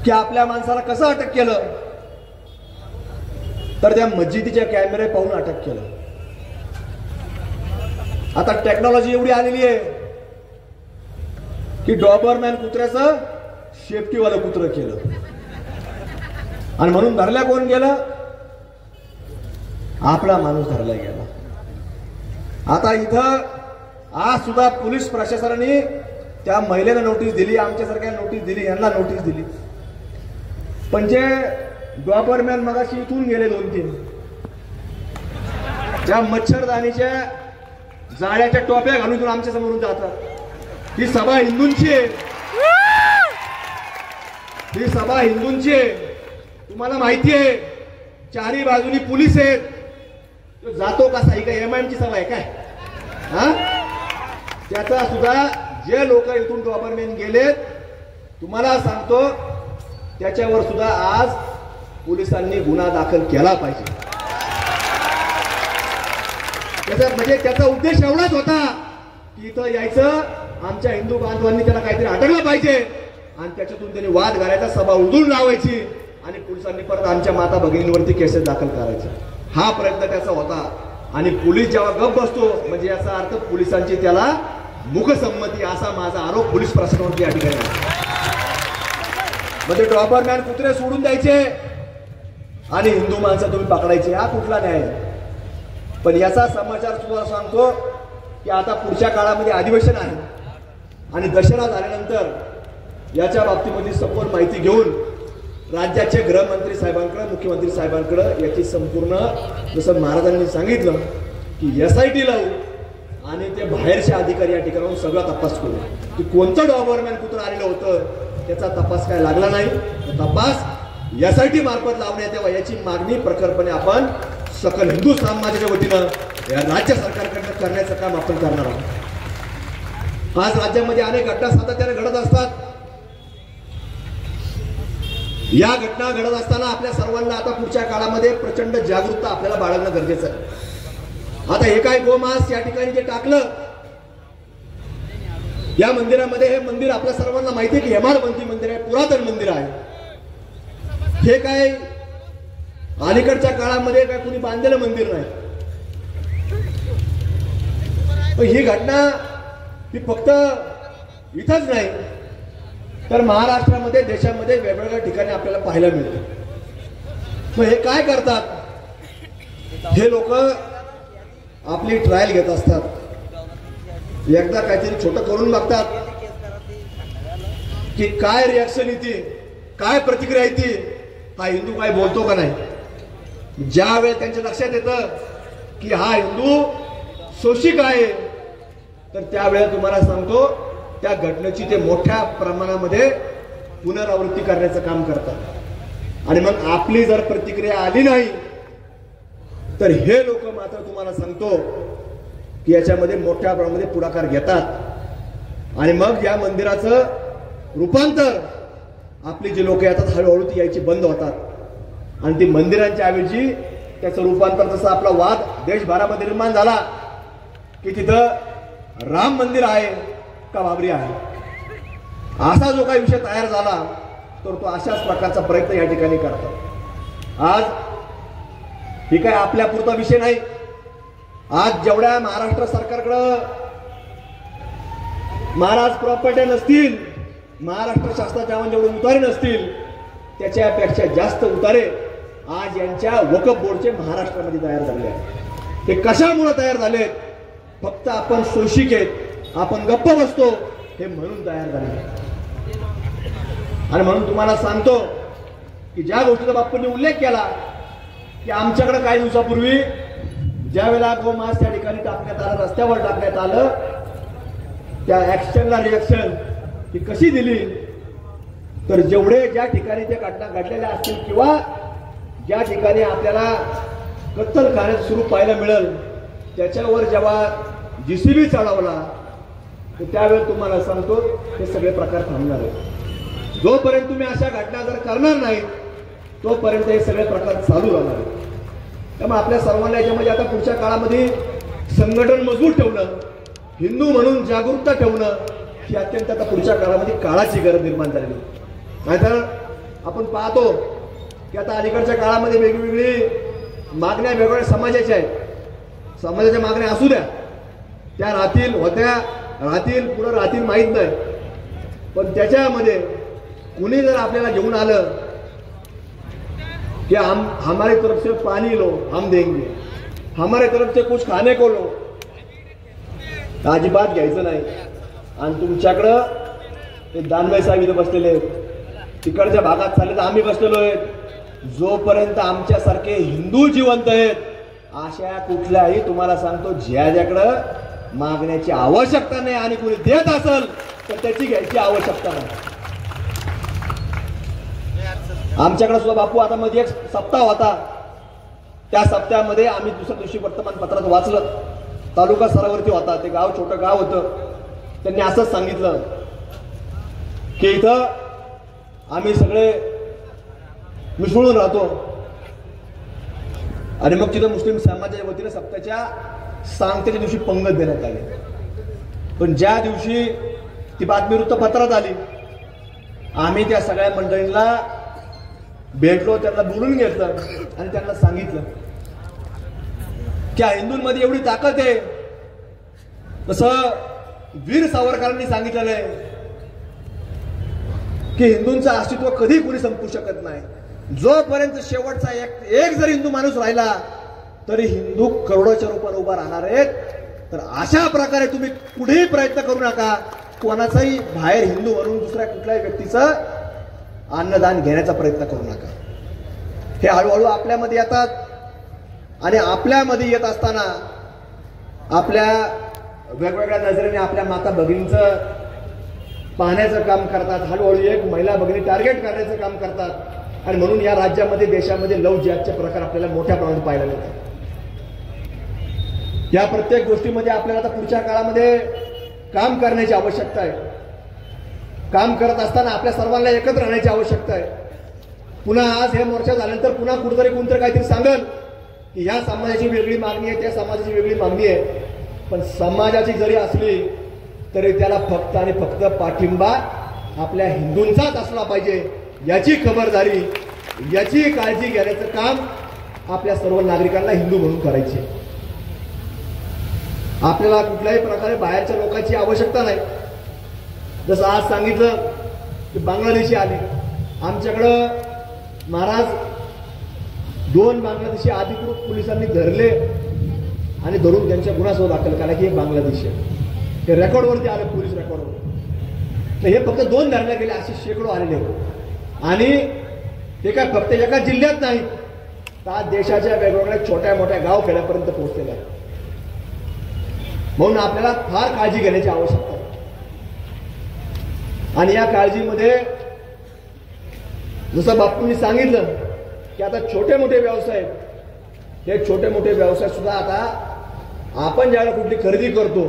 की आपल्या माणसाला कसं अटक केलं तर त्या मस्जिदीच्या कॅमेरे पाहून अटक केलं. आता टेक्नॉलॉजी एवढी आलेली आहे की डॉबरमॅन कुत्र्याचं शेपटीवालं कुत्र केलं आणि म्हणून धरल्या कोण गेलं, आपला माणूस धरला गेला. आता इथं आज सुद्धा पोलीस प्रशासनाने त्या महिलेला नोटीस दिली, आमच्यासारख्या नोटीस दिली, यांना नोटीस दिली. पण जे डॉबरमॅन मगाशी इथून गेले 2-3 त्या मच्छरदाणीच्या जाळ्याच्या टोप्या घालून आमच्या समोरून जातात. ही सभा हिंदूंची आहे, ही सभा हिंदूंची आहे. तुम्हाला माहिती आहे चारी बाजूनी पोलीस आहेत. जातो कसा ही काय MIM ची सभा आहे काय? त्याचा सुद्धा जे लोक इथून डॉबरमॅन गेलेत तुम्हाला सांगतो त्याच्यावर सुद्धा आज पोलिसांनी गुन्हा दाखल केला पाहिजे. म्हणजे त्याचा उद्देश एवढाच होता की इथं यायचं, आमच्या हिंदू बांधवांनी त्याला काहीतरी अटकलं पाहिजे आणि त्याच्यातून त्यांनी वाद घालायचा, सभा उधळून लावायची आणि पोलिसांनी परत आमच्या माता भगिनींवरती केसेस दाखल करायचे. हा प्रयत्न त्याचा होता. आणि पोलीस जेव्हा गप बसतो म्हणजे याचा अर्थ पोलिसांची त्याला मुखसंमती असा माझा आरोप पोलीस प्रशासनावरती या ठिकाणी आहे. म्हणजे डॉबरमॅन कुत्रे सोडून द्यायचे आणि हिंदू माणसं तुम्ही पकडायचे, हा कुठला न्याय? पण याचा समाचार तुम्हाला सांगतो की आता पुढच्या काळामध्ये अधिवेशन आहे आणि दशरा झाल्यानंतर याच्या बाबतीमध्ये सखोल माहिती घेऊन राज्याचे गृहमंत्री साहेबांकडे, मुख्यमंत्री साहेबांकडे याची संपूर्ण जसं महाराजांनी सांगितलं की SIT लावू आणि ते बाहेरचे अधिकारी या ठिकाणाहून सगळा तपास करू की कोणतं डॉबरमॅन कुत्र आलेलं होतं त्याचा तपास काय लागला नाही. तपास SIT मार्फत लावण्यात यावा याची मागणी प्रखरपणे आपण सकल हिंदू समाजाच्या वतीनं या राज्य सरकारकडनं करण्याचं काम आपण करणार आहोत. आज राज्यामध्ये अनेक घटना सातत्याने घडत असतात. या घटना घडत असताना आपल्या सर्वांना आता पुढच्या काळामध्ये प्रचंड जागरूकता आपल्याला बाळगणं गरजेचं आहे. आता हे काय गोमांस या ठिकाणी जे टाकलं या मंदिरामध्ये, हे मंदिर आपल्या सर्वांना माहिती आहे की हेमाडपंथी मंदिर आहे, पुरातन मंदिर आहे. हे काय अलीकडच्या काळामध्ये काय कुणी बांधलेलं मंदिर नाही. ही घटना ही फक्त इथंच नाही तर महाराष्ट्रामध्ये, देशामध्ये वेगवेगळ्या ठिकाणी आपल्याला पाहायला मिळते. मग हे काय करतात? हे लोक आपली ट्रायल घेत असतात. एकदा काहीतरी छोटं करून बघतात की काय रिॲक्शन येते, काय प्रतिक्रिया येते, हा हिंदू काय बोलतो का नाही. ज्या वेळेस त्यांच्या लक्षात येतं की हा हिंदू शोषिक आहे, तर त्यावेळेस तुम्हाला सांगतो त्या घटनेची ते मोठ्या प्रमाणामध्ये पुनरावृत्ती करण्याचं काम करतात. आणि मग आपली जर प्रतिक्रिया आली नाही तर हे लोक मात्र तुम्हाला सांगतो की याच्यामध्ये मोठ्या प्रमाणामध्ये पुढाकार घेतात. आणि मग या मंदिराचं रूपांतर, आपली जी लोक येतात हळूहळू ती यायची बंद होतात. आणि ती मंदिरांच्या ऐवजी त्याचं रूपांतर, जसं आपला वाद देशभरामध्ये निर्माण झाला की तिथं राम मंदिर आहे का बाबरी आहे, असा जो काही विषय तयार झाला तर तो अशाच प्रकारचा प्रयत्न या ठिकाणी करतात. आज ही काय आपल्या पुरता विषय नाही. आज जेवढ्या महाराष्ट्र सरकारकडं महाराज प्रॉपर्ट्या नसतील, महाराष्ट्र शासनाच्या जेवढे उतारे नसतील, त्याच्यापेक्षा जास्त उतारे आज यांच्या वक्फ बोर्डचे महाराष्ट्रामध्ये तयार झाले आहेत. ते कशामुळे तयार झाले? फक्त आपण शोषिक आहेत, आपण गप्प बसतो हे म्हणून तयार झाले. आणि म्हणून तुम्हाला सांगतो की ज्या गोष्टीचा बापूंनी उल्लेख केला की आमच्याकडे काही दिवसापूर्वी ज्या वेळेला गोमांस त्या ठिकाणी टाकण्यात आलं, रस्त्यावर टाकण्यात आलं, त्या ऍक्शनला रिॲक्शन ही कशी दिली, तर जेवढे ज्या ठिकाणी त्या घटना घडलेल्या असतील किंवा ज्या ठिकाणी आपल्याला कत्तलखान्याचं स्वरूप पाहायला मिळेल, त्याच्यावर जेव्हा JCB चढवला तर त्यावेळेस तुम्हाला सांगतो हे सगळे प्रकार थांबणार आहेत. जोपर्यंत तुम्ही अशा घटना जर करणार नाही तोपर्यंत हे सगळे प्रकार चालू राहणार आहेत. त्यामुळे आपल्या सर्वांना याच्यामध्ये आता पुढच्या काळामध्ये संघटन मजबूत ठेवणं, हिंदू म्हणून जागरूकता ठेवणं ही अत्यंत आता पुढच्या काळामध्ये काळाची गरज निर्माण झालेली. नाहीतर आपण पाहतो की आता अलीकडच्या काळामध्ये वेगवेगळी मागण्या वेगवेगळ्या समाजाच्या आहेत. समाजाच्या मागण्या असू द्या, त्या राहतील, होत्या, राहतील, पुढे राहतील, माहीत नाही. पण त्याच्यामध्ये कुणी जर आपल्याला घेऊन आलं कि हमारी तरफ से पानी लो हम देंगे, हमारे तरफ से कुछ खाने को लो, अजिबात घ्यायचं नाही. आणि तुमच्याकडं ते दानवे साहेब इथे बसलेले आहेत, तिकडच्या भागात चालले तर आम्ही बसलेलो आहेत. जोपर्यंत आमच्यासारखे हिंदू जिवंत आहेत अशा कुठल्याही तुम्हाला सांगतो ज्याच्याकडं मागण्याची आवश्यकता नाही आणि कोणी देत असेल तर त्याची घ्यायची आवश्यकता नाही. आमच्याकडे सुद्धा बापू आता मध्ये एक सप्ताह होता, त्या सप्ताहामध्ये आम्ही दुसऱ्या दिवशी वर्तमानपत्रात वाचलं, तालुका स्तरावरती होता, ते गाव छोटं गाव होतं. त्यांनी असंच सांगितलं की इथं आम्ही सगळे मिसळून राहतो आणि मग तिथं मुस्लिम समाजाच्या वतीने सप्ताहाच्या सांगतेच्या दिवशी पंगत देण्यात आली. पण ज्या दिवशी ती बातमी वृत्तपत्रात आली आम्ही त्या सगळ्या मंडळींना भेटलो, त्यांना बोलून घेतलं आणि त्यांना सांगितलं की हिंदूंमध्ये एवढी ताकद आहे. तसं वीर सावरकरांनी सांगितलेलं आहे की हिंदूंचं अस्तित्व कधी कुणी संपू शकत नाही. जोपर्यंत शेवटचा एक जर हिंदू माणूस राहिला तरी हिंदू करोडोच्या रूपाने उभा राहणार आहेत. तर अशा प्रकारे तुम्ही कुठेही प्रयत्न करू नका, कोणाचाही बाहेर हिंदू म्हणून दुसऱ्या कुठल्याही व्यक्तीचं अन्नदान घेण्याचा प्रयत्न करू नका. हे हळूहळू आपल्यामध्ये येतात आणि आपल्यामध्ये येत असताना आपल्या वेगवेगळ्या नजरेने आपल्या माता भगिनींचं पाहण्याचं काम करतात. हळूहळू एक महिला भगिनी टार्गेट करण्याचं काम करतात आणि म्हणून या राज्यामध्ये, देशामध्ये लव्ह जिहादचे प्रकार आपल्याला मोठ्या प्रमाणात पाहायला मिळतात. या प्रत्येक गोष्टीमध्ये आपल्याला आता पुढच्या काळामध्ये काम करण्याची आवश्यकता आहे. काम करत असताना आपल्या सर्वांना एकत्र राहण्याची आवश्यकता आहे. पुन्हा आज हे मोर्चा झाल्यानंतर पुन्हा कुठेतरी कोणतरी काहीतरी सांगेल की ह्या समाजाची वेगळी मागणी आहे, त्या समाजाची वेगळी मागणी आहे. पण समाजाची जरी असली तरी त्याला फक्त आणि फक्त पाठिंबा आपल्या हिंदूंचाच असला पाहिजे याची खबरदारी, याची काळजी घेण्याचं काम आपल्या सर्व नागरिकांना हिंदू म्हणून करायचे. आपल्याला कुठल्याही प्रकारे बाहेरच्या लोकांची आवश्यकता नाही. जसं आज सांगितलं की बांगलादेशी आले आमच्याकडं, महाराज 2 बांगलादेशी अधिकृत पोलिसांनी धरले आणि धरून त्यांच्या गुन्हा दाखल केला की हे बांगलादेशी आहे. ते रेकॉर्डवरती आले, पोलीस रेकॉर्डवर. तर हे फक्त 2 धरले गेले, असे शेकडो आलेले होते. आणि ते काय फक्त एका जिल्ह्यात नाही, तर देशाच्या वेगवेगळ्या छोट्या मोठ्या गाव खेड्यापर्यंत पोहोचलेले आहे. म्हणून आपल्याला फार काळजी घेण्याची आवश्यकता आहे. आणि या काळजीमध्ये जसं बापूंनी सांगितलं की आता छोटे मोठे व्यवसाय, हे छोटे मोठे व्यवसाय सुद्धा आता आपण ज्यावेळेला कुठली खरेदी करतो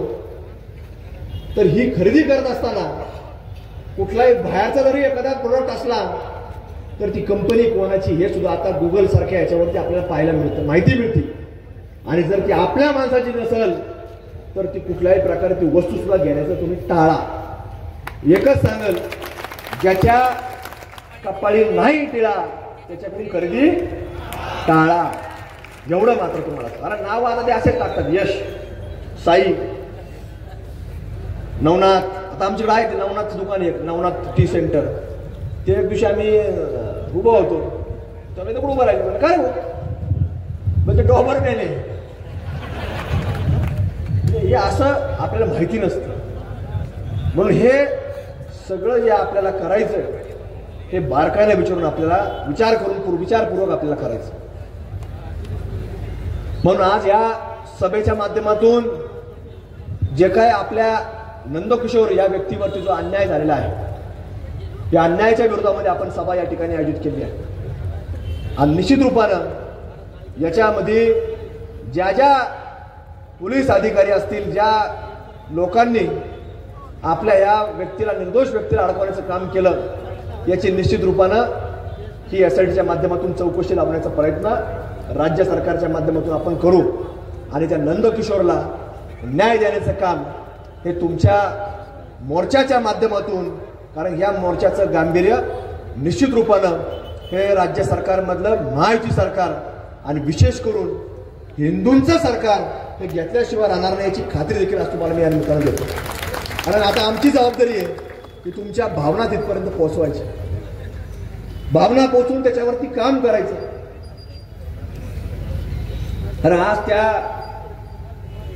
तर ही खरेदी करत असताना कुठलाही बाहेरचा जरी एखादा प्रोडक्ट असला तर ती कंपनी कोणाची हे सुद्धा आता गुगल सारख्या याच्यावरती आपल्याला पाहायला मिळतं, माहिती मिळते. आणि जर ती आपल्या माणसाची नसेल तर ती कुठल्याही प्रकारे ती वस्तू सुद्धा घेण्याचं तुम्ही टाळा. एकच सांगेल, ज्याच्या कपाळी नाही टिळा त्याच्याकडून खरेदी टाळा, एवढं मात्र तुम्हाला. कारण नाव आता ते असेच टाकतात, यश, साई, नवनाथ. आता आमच्याकडे आहे ते नवनाथचं दुकान, एक नवनाथ टी सेंटर. ते एक दिवशी आम्ही उभं होतो, तर कुठं उभं राहिलं, काय म्हणजे डॉबर नेले. हे असं आपल्याला माहिती नसतं. म्हणून हे सगळं जे आपल्याला करायचं हे बारकाईने विचारून, आपल्याला विचार करून, विचारपूर्वक आपल्याला करायचं. म्हणून आज या सभेच्या माध्यमातून जे काय आपल्या नंदकिशोर या व्यक्तीवरती जो अन्याय झालेला आहे, या अन्यायाच्या विरोधामध्ये आपण सभा या ठिकाणी आयोजित केली आहे. आणि निश्चित रूपानं याच्यामध्ये ज्या ज्या पोलीस अधिकारी असतील, ज्या लोकांनी आपल्या या व्यक्तीला, निर्दोष व्यक्तीला अडकवण्याचं काम केलं, याची निश्चित रूपानं ही एसआयटीच्या माध्यमातून चौकशी लावण्याचा प्रयत्न राज्य सरकारच्या माध्यमातून आपण करू. आणि त्या नंदकिशोरला न्याय देण्याचं काम हे तुमच्या मोर्चाच्या माध्यमातून, कारण या मोर्चाचं गांभीर्य निश्चित रूपानं हे राज्य सरकारमधलं महायुती सरकार आणि विशेष करून हिंदूंचं सरकार हे घेतल्याशिवाय राहणार नाही याची खात्री देखील आज तुम्हाला मी या निमित्तानं देतो. कारण आता आमची जबाबदारी आहे की तुमच्या भावना तिथपर्यंत पोहोचवायच्या, भावना पोहोचून त्याच्यावरती काम करायचं. कारण आज त्या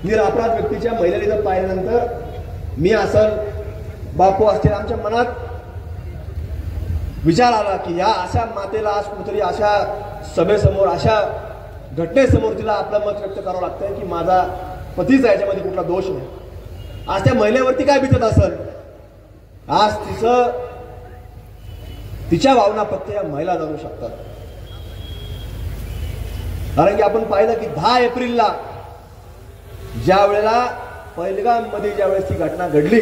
निरपराध व्यक्तीच्या महिलेला इथं पाहिल्यानंतर मी असल, बापू असतील, आमच्या मनात विचार आला की या अशा मातेला आज कुठेतरी अशा सभेसमोर, अशा घटनेसमोर तिला आपलं मत व्यक्त करावं लागतंय की माझा पतीचा याच्यामध्ये कुठला दोष नाही. आज त्या महिलेवरती काय बितत असेल, आज तिच्या भावना फक्त या महिला जाणू शकतात. कारण की आपण पाहिलं की 10 एप्रिलला ज्या वेळेला पहिलगाम मध्ये ज्या वेळेस ती घटना घडली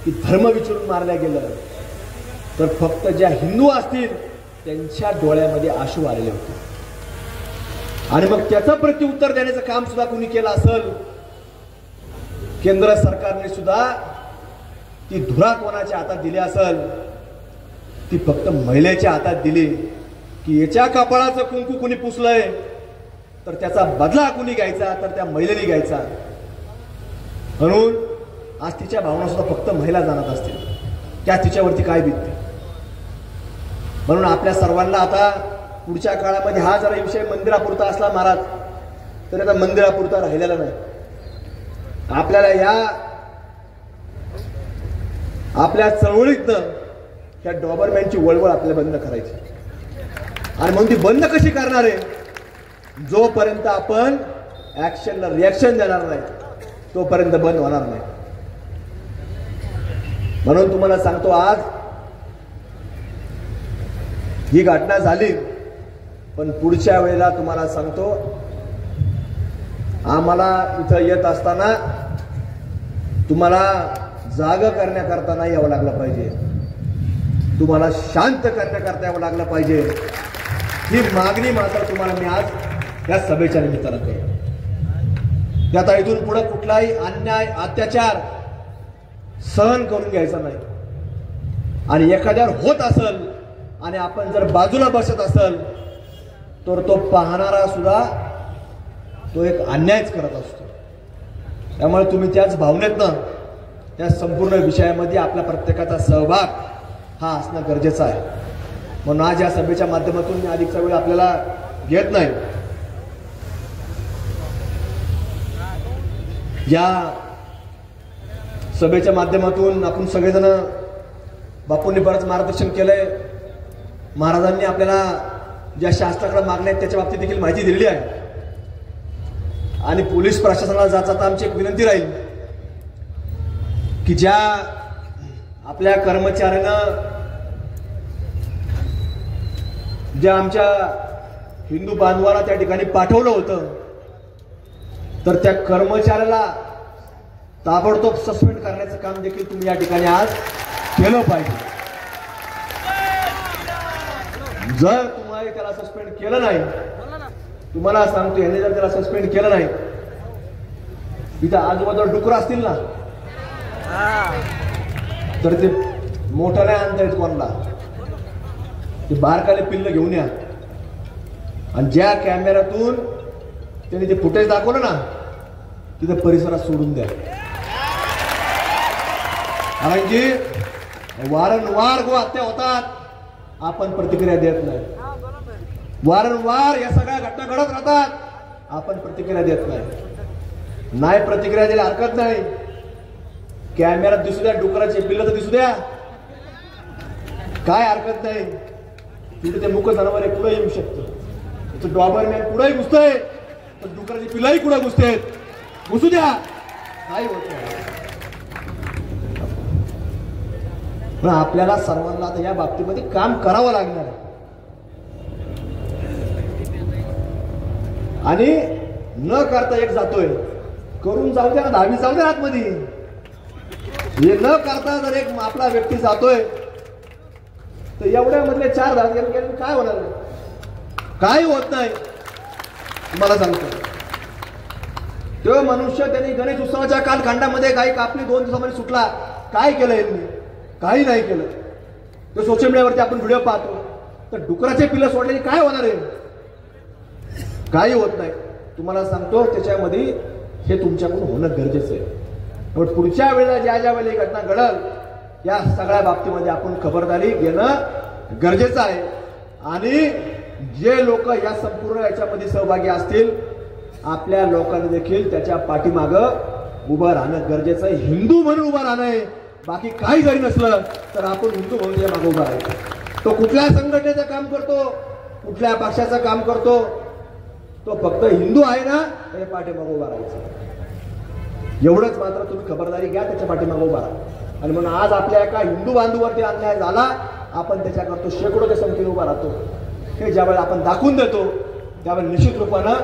की धर्म विचारून मारल्या गेलं, तर फक्त ज्या हिंदू असतील त्यांच्या डोळ्यामध्ये आशू आलेले होते. आणि मग त्याचं प्रत्युत्तर देण्याचं काम सुद्धा कोणी केलं असेल, केंद्र सरकारने सुद्धा ती धुरा कोणाच्या हातात दिली असेल, ती फक्त महिलेच्या हातात दिली की याच्या कपाळाचं कुंकू कुणी पुसलंय तर त्याचा बदला कुणी घ्यायचा, तर त्या महिलेने घ्यायचा. म्हणून आज तिच्या भावना सुद्धा फक्त महिला जाणत असतील, त्या तिच्यावरती काय बीतते. म्हणून आपल्या सर्वांना आता पुढच्या काळामध्ये हा जरा विषय मंदिरापुरता असला महाराज, तर आता मंदिरापुरता राहिलेला नाही. आपल्याला या आपल्या चळवळीतनं त्या डॉबरमॅनची वळवळ आपल्याला बंद करायची. आणि म्हणून ती बंद कशी करणार आहे, जोपर्यंत आपण ऍक्शनला रिॲक्शन देणार नाही तोपर्यंत बंद होणार नाही. म्हणून तुम्हाला सांगतो, आज ही घटना झाली, पण पुढच्या वेळेला तुम्हाला सांगतो, आम्हाला इथं येत असताना तुम्हाला जाग करण्याकरता नाही यावं लागलं पाहिजे, तुम्हाला शांत करण्याकरता यावं लागलं पाहिजे. ही मागणी मात्र तुम्हाला मी आज या सभेच्या निमित्तानं करतो. त्यात इथून पुढे कुठलाही अन्याय, अत्याचार सहन करून घ्यायचा नाही. आणि एखाद्यावर होत असेल आणि आपण जर बाजूला बसत असेल तर तो पाहणारा सुद्धा तो एक अन्यायच करत असतो. त्यामुळे तुम्ही त्याच भावनेतनं त्या संपूर्ण विषयामध्ये आपल्या प्रत्येकाचा सहभाग हा असणं गरजेचं आहे. म्हणून आज या सभेच्या माध्यमातून मी अधिकचा वेळ आपल्याला घेत नाही. या सभेच्या माध्यमातून आपण सगळेजण बापूंनी बरंच मार्गदर्शन केलंय. महाराजांनी आपल्याला ज्या शास्त्राकडे मागण्या आहेत त्याच्या बाबतीत देखील माहिती दिलेली आहे. आणि पोलीस प्रशासनाला जाता जाता आमची एक विनंती राहील की ज्या आपल्या कर्मचाऱ्यानं ज्या आमच्या हिंदू बांधवाला त्या ठिकाणी पाठवलं होतं तर त्या कर्मचाऱ्याला ताबडतोब सस्पेंड करण्याचं काम देखील तुम्ही या ठिकाणी आज केलं पाहिजे. जर तुम्हाला त्याला सस्पेंड केलं नाही, तुम्हाला सांगतो यांनी जर त्याला सस्पेंड केलं नाही, तिथं आजूबाजूला डुकरं असतील ना तर ते मोठं नाही आणता येत कोणाला, ते बारकाले पिल्ल घेऊन या आणि ज्या कॅमेऱ्यातून त्यांनी ते फुटेज दाखवलं ना तिथे परिसरात सोडून द्या. कारण की वारंवार हत्या होतात, आपण प्रतिक्रिया देत नाही. वारंवार या सगळ्या घटना घडत राहतात, आपण प्रतिक्रिया देत नाही. नाही प्रतिक्रिया द्यायला हरकत नाही. कॅमेऱ्यात दिसू द्या, डुकराचे पिल्ल तर दिसू द्या, काय हरकत नाही. तिथे ते मुख जनावर पुढे येऊ शकतं, डॉबरमॅन पुढेही घुसतंय, तर डुकराची पिल्लही पुढे घुसतेत, घुसू द्या, काही होत नाही. पण आपल्याला सर्वांना आता या बाबतीमध्ये काम करावं लागणार आहे. आणि न करता एक जातोय, करून जाऊ द्या, 10वी जाऊ द्या आतमध्ये. हे न करता जर एक आपला व्यक्ती जातोय तर एवढ्या मधले 4 धाव काय होणार? काही होत नाही. मला सांगतो तो मनुष्य त्यांनी गणेश उत्सवाच्या कालखंडामध्ये गाई कापली, 2 दिवसामध्ये सुटला. काय केलं यांनी? काही नाही केलं. तो सोशल मीडियावरती आपण व्हिडिओ पाहतो, तर डुकराचे पिल्लं सोडल्याने काय होणार आहे? काही होत नाही. तुम्हाला सांगतो त्याच्यामध्ये हे तुमच्याकडून होणं गरजेचं आहे. पण पुढच्या वेळेला ज्या वेळेला ही घटना घडल या सगळ्या बाबतीमध्ये आपण खबरदारी घेणं गरजेचं आहे. आणि जे लोक या संपूर्ण याच्यामध्ये सहभागी असतील, आपल्या लोकांनी देखील त्याच्या पाठीमागं उभं राहणं गरजेचं आहे. हिंदू म्हणून उभं राहणं आहे. बाकी काही जरी नसलं तर आपण हिंदू म्हणून या मागे उभा राहायचं. तो कुठल्या संघटनेचं काम करतो, कुठल्या पक्षाचं काम करतो, तो फक्त हिंदू आहे ना, त्याच्या पाठीमागे उभा राहायचं. एवढंच मात्र तुम्ही खबरदारी घ्या, त्याच्या पाठीमागे उभा राहा. आणि म्हणून आज आपल्या एका हिंदू बांधवावरती अन्याय झाला, आपण त्याच्याकरतो शेकडोच्या संख्येने उभा राहतो. हे ज्यावेळेला आपण दाखवून देतो त्यावेळेला निश्चित रूपानं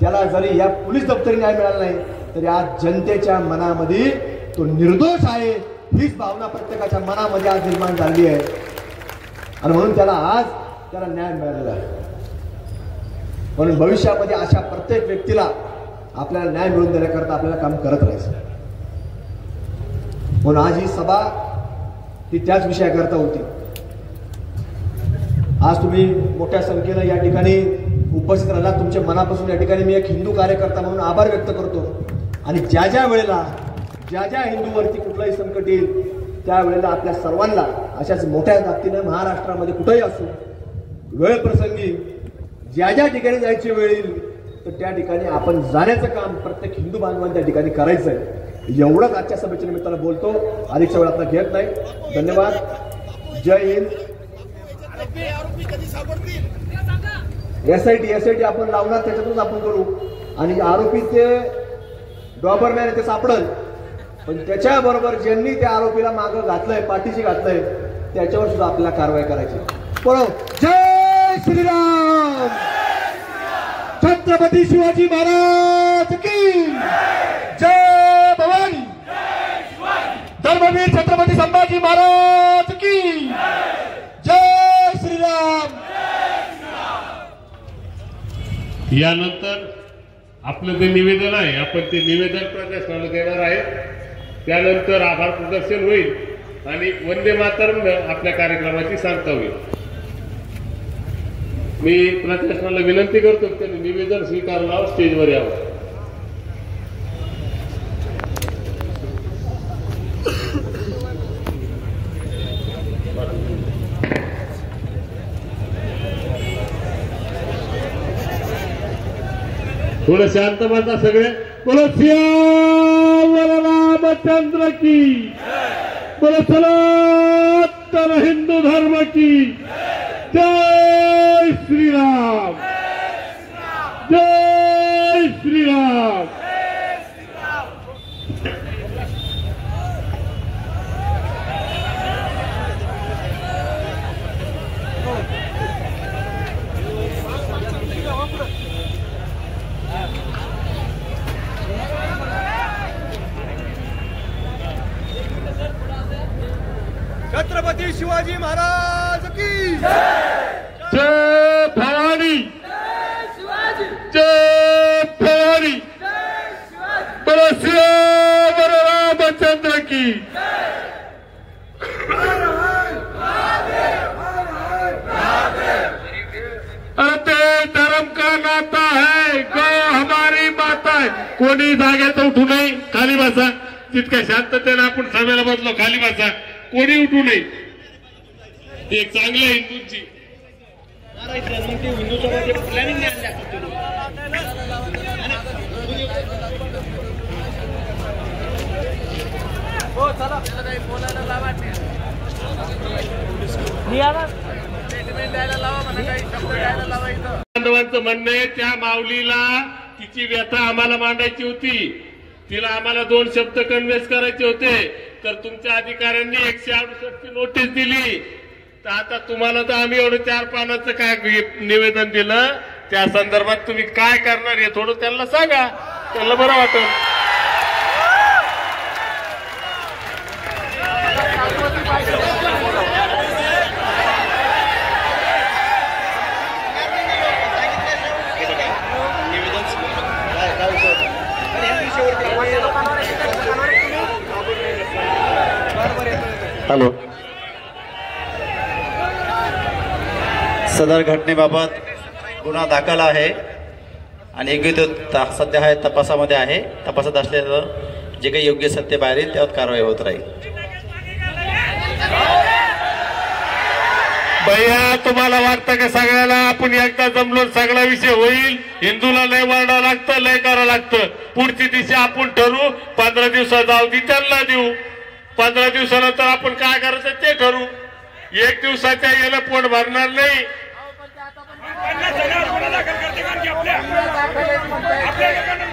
त्याला जरी या पोलीस दप्तरी न्याय मिळाला नाही तरी आज जनतेच्या मनामध्ये तो निर्दोष आहे हीच भावना प्रत्येकाच्या मनामध्ये आज निर्माण झाली आहे. आणि म्हणून त्याला न्याय मिळालेला आहे. म्हणून भविष्यामध्ये अशा प्रत्येक व्यक्तीला आपल्याला न्याय मिळवून देण्याकरता आपल्याला काम करत राहायचं. म्हणून आज ही सभा ही त्याच विषयाकरता होती. आज तुम्ही मोठ्या संख्येनं या ठिकाणी उपस्थित राहिला, तुमच्या मनापासून या ठिकाणी मी एक हिंदू कार्यकर्ता म्हणून आभार व्यक्त करतो. आणि ज्या वेळेला ज्या हिंदूवरती कुठलाही संकट येईल त्यावेळेला आपल्या सर्वांना अशाच मोठ्या ताकदीनं महाराष्ट्रामध्ये कुठेही असो, वेळ प्रसंगी ज्या ठिकाणी जायची वेळ येईल तर त्या ठिकाणी आपण जाण्याचं काम प्रत्येक हिंदू बांधवांनी त्या ठिकाणी करायचं आहे. एवढंच आजच्या सभेच्या निमित्तानं बोलतो. अधिकच्या वेळ आपला घेत नाही. धन्यवाद. जय हिंद. SIT आपण लावणार, त्याच्यातूनच आपण करू. आणि आरोपी ते डॉबरमॅन ते सापडल, पण त्याच्याबरोबर ज्यांनी त्या आरोपीला मागं घातलंय, पाठीशी घातलंय, त्याच्यावर सुद्धा आपल्याला कारवाई करायची. बोलो जय श्रीराम. छत्रपती शिवाजी महाराज की जय. भवानी. धर्मवीर छत्रपती संभाजी महाराज की जय श्रीराम. यानंतर आपलं जे निवेदन आहे आपण ते निवेदन प्रकाशनाला देणार आहे. त्यानंतर आभार प्रदर्शन होईल आणि वंदे मातरम आपल्या कार्यक्रमाची सांगता होईल. मी प्रशासनाला विनंती करतो त्यांनी निवेदन स्वीकारलं, स्टेजवर यावं. थोडं शांत बसा सगळे. बोलो सियावर रामचंद्र की, बोलो सनातन हिंदू धर्म की जय श्रीराम, जय श्रीराम. छत्रपती शिवाजी महाराज की जय भवानी, जय भवानी, बोलो सियावर रामचंद्र की. अरे ते धर्म का नाता है, गौ हमारी माता है. कोणी जागेत उठू नये, खाली बसा. जितक्या शांततेने आपण सभेला बसलो, खाली बसा. कोणी उठू नये. एक चांगल्या हिंदूंची बांधवांचं म्हणणं आहे, त्या माऊलीला तिची व्यथा आम्हाला मांडायची होती, तिला आम्हाला 2 शब्द कन्व्हेन्स करायचे होते. तर तुमच्या अधिकाऱ्यांनी 168 नोटीस दिली. तर आता तुम्हाला तर आम्ही एवढं 4 पानाचं काय निवेदन दिलं, त्या संदर्भात तुम्ही काय करणार हे थोडं त्यांना सांगा, त्यांना बरं वाटेल. हॅलो. सदर घटनेबाबत गुन्हा दाखल आहे आणि योग्य सध्या आहे तपासामध्ये आहे. तपासात असलेलं जे काही योग्य सत्य बाहेर येईल त्यावर कारवाई होत राहील. भैया तुम्हाला वाटतं का सगळ्याला आपण एकदा जमलो सगळा विषय होईल? हिंदूला लय वरडावं लागतं, लय करावं लागतं. पुढची दिशा आपण ठरवू. 15 दिवसात जाऊ दे, त्यांना देऊ. 15 दिवसानंतर आपण काय करायचं ते ठरवू. 1 दिवसाच्या याला पोट भरणार नाही.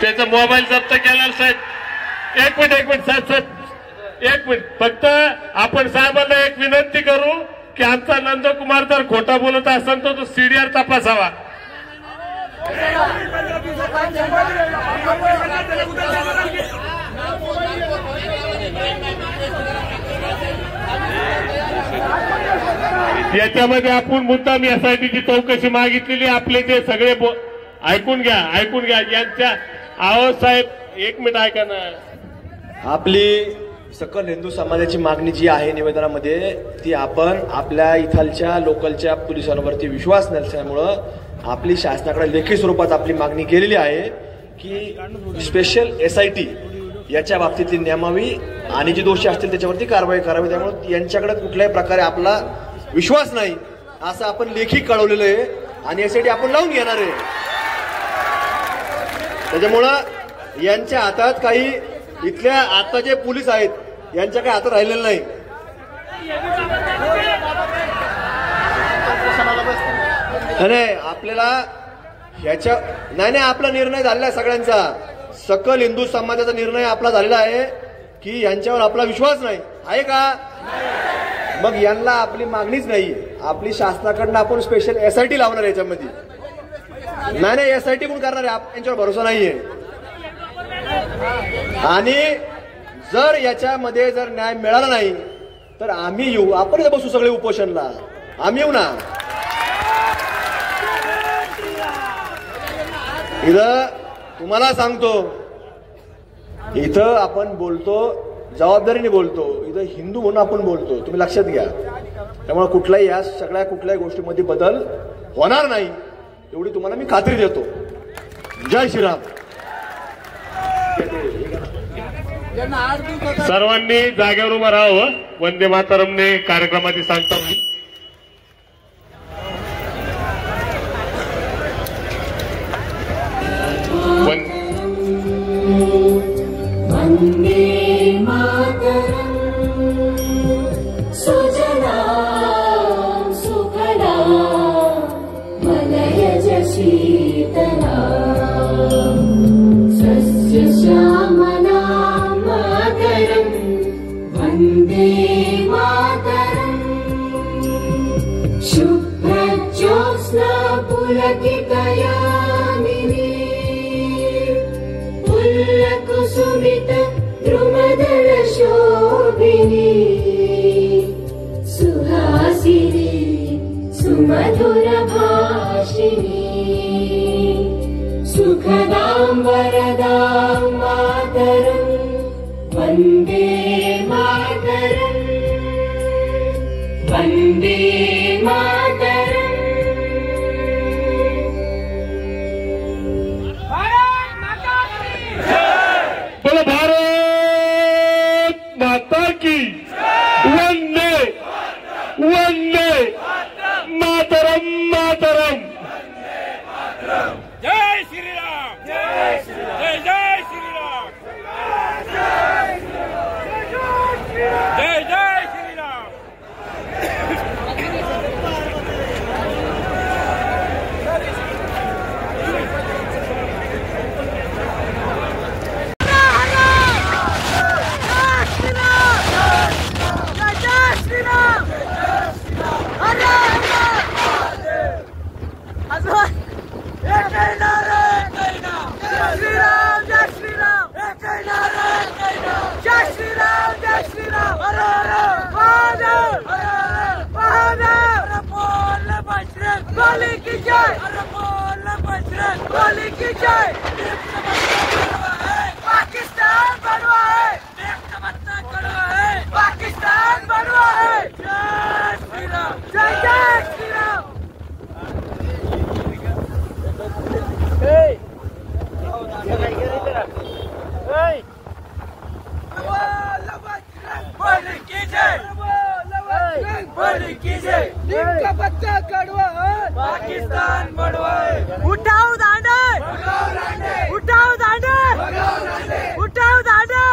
त्याचा मोबाईल जप्त केला साहेब. एक मिनिट साहेब, एक मिनिट. फक्त आपण साहेबांना एक विनंती करू की आमचा नंदकुमार जर खोटा बोलत असेल तर तो सीडीआर तपासावा. याच्यामध्ये आपण मुद्दाम एसआयटीची चौकशी मागितलेली. आपले जे सगळे ऐकून घ्या. यांच्या आहो साहेब, 1 मिनिट ऐका ना. आपली सकल हिंदू समाजाची मागणी जी आहे निवेदनामध्ये, ती आपण आपल्या इथलच्या लोकलच्या पोलिसांवरती विश्वास नसल्यामुळं आपली शासनाकडे लेखी स्वरूपात आपली मागणी केलेली आहे की स्पेशल एसआयटी याच्या बाबतीतली नेमावी आणि जे दोषी असतील त्याच्यावरती कारवाई करावी. त्यामुळे यांच्याकडे कुठल्याही प्रकारे आपला विश्वास नाही असं आपण लेखी कळवलेलं आहे आणि एसआयटी आपण लावून घेणार आहे. त्याच्यामुळं यांच्या हातात काही इथल्या आता जे पोलीस आहेत यांच्या काही हातात राहिलेलं नाही. नाही आपल्याला ह्याच्या नाही आपला निर्णय झालेला आहे सगळ्यांचा. सकल हिंदू समाजाचा निर्णय आपला झालेला आहे की यांच्यावर आपला विश्वास नाही आहे का? मग यांना आपली मागणीच नाही. आपली शासनाकडनं आपण स्पेशल एसआयटी लावणार याच्यामध्ये. नाही एसआयटी पण करणार आहे, यांच्यावर भरोसा नाहीये. आणि जर याच्यामध्ये जर न्याय मिळाला नाही तर आम्ही येऊ. आपण इथे बसू सगळे उपोषणला. आम्ही येऊ ना. इथं तुम्हाला सांगतो, इथं आपण बोलतो जबाबदारीने बोलतो, इथं हिंदू म्हणून आपण बोलतो, तुम्ही लक्षात घ्या. त्यामुळे कुठल्याही या कुठल्याही गोष्टीमध्ये बदल होणार नाही एवढी तुम्हाला मी खात्री देतो. जय श्रीराम. सर्वांनी जागेवर उभं राहावं. वंदे मातरमने कार्यक्रमाची सांगता होईल. वंदे मातरम सुजलां सुफलां मलयज शीतलां सस्यश्यामलां मातरं वन्दे मातरम्. शुभ्रज्योत्स्ना पुलकितयामिनी पुल्लकुसुमित द्रुमदल शोभिनी सुहासिनी सुमधुर भाषिणी सुखदां वरदां मातरं वन्दे मातरम्. वन्दे मातरम्. बोलो भारत माता की. वंदे वंदे मातरम मातरम. जय श्रीराम. जय श्रीराम. जय जय श्रीराम. जय जय श्रीराम. पाकिस्तान बनवा है. पाकिस्तान बनवा है. जय श्रीराम. जय जय श्रीराम. पाकिस्तान बनवा है. उठाओ दांडे. उठाओ दांडे. उठाओ दांडे.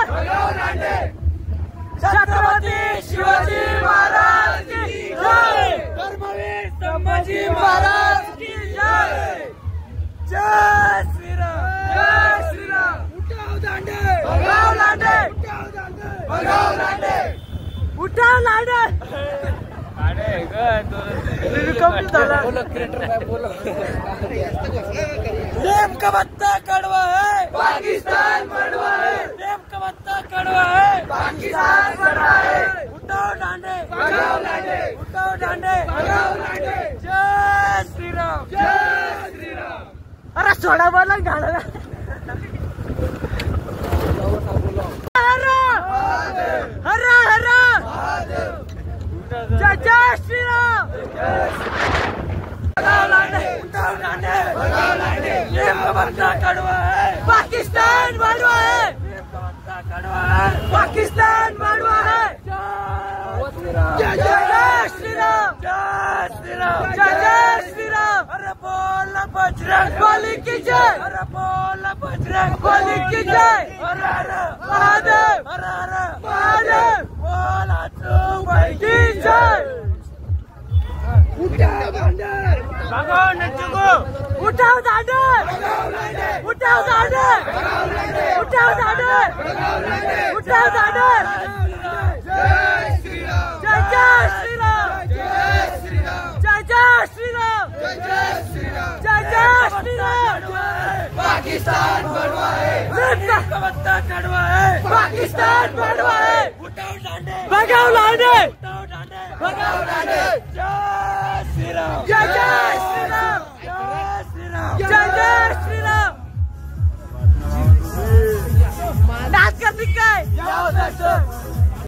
छत्रपती शिवाजी महाराज की जय. धर्मवीर संभाजी महाराज की जय. जय श्रीराम. जय श्रीराम. उठाओ दांडे. भगाओ लांडे. भगाओ लांडे. उठाओ लांडे. प्रेम का बत्ता कड़वा है. पाकिस्तान बनवा है. प्रेम का बत्ता कड़वा है. पाकिस्तान बनवा है. उठाओ डांडे. भगाओ लांडे. उठाओ डांडे. भगाओ लांडे. जय श्रीराम. जय श्रीराम. अरे सोडा बोला गाणं. हरा हरा. जय जय श्रीराम. भगाओ लांडे. उठाओ डांडे. भगाओ लांडे. प्रेम का बत्ता कड़वा है. पाकिस्तान बनवा है. प्रेम का बत्ता कड़वा है. पाकिस्तान बनवा है. जय जय श्रीराम. जय श्रीराम. जय जय श्रीराम. अरे बोल बजरंग बली की जय. अरे बोल बजरंग बली की जय. हर हर महादेव. हर हर महादेव. बोल भाई की जय. उठाओ दांडे. भगाओ नचुको. उठाओ दांडे. उठाओ दांडे. उठाओ दांडे. उठाओ दांडे. जय श्रीराम. जय जय श्रीराम. जय श्रीराम. जय जय श्रीराम. जय जय श्रीराम. जय जय श्रीराम. पाकिस्तान बनवा है. प्रेम का बत्ता कड़वा है. पाकिस्तान बनवा है. उठाओ दांडे. भगाओ लांडे. उठाओ दांडे. भगाओ लांडे. जय श्रीराम. जय जय श्रीराम. जय श्रीराम. जय जय श्रीराम. नाच कर दिखाए. महाराष्ट्र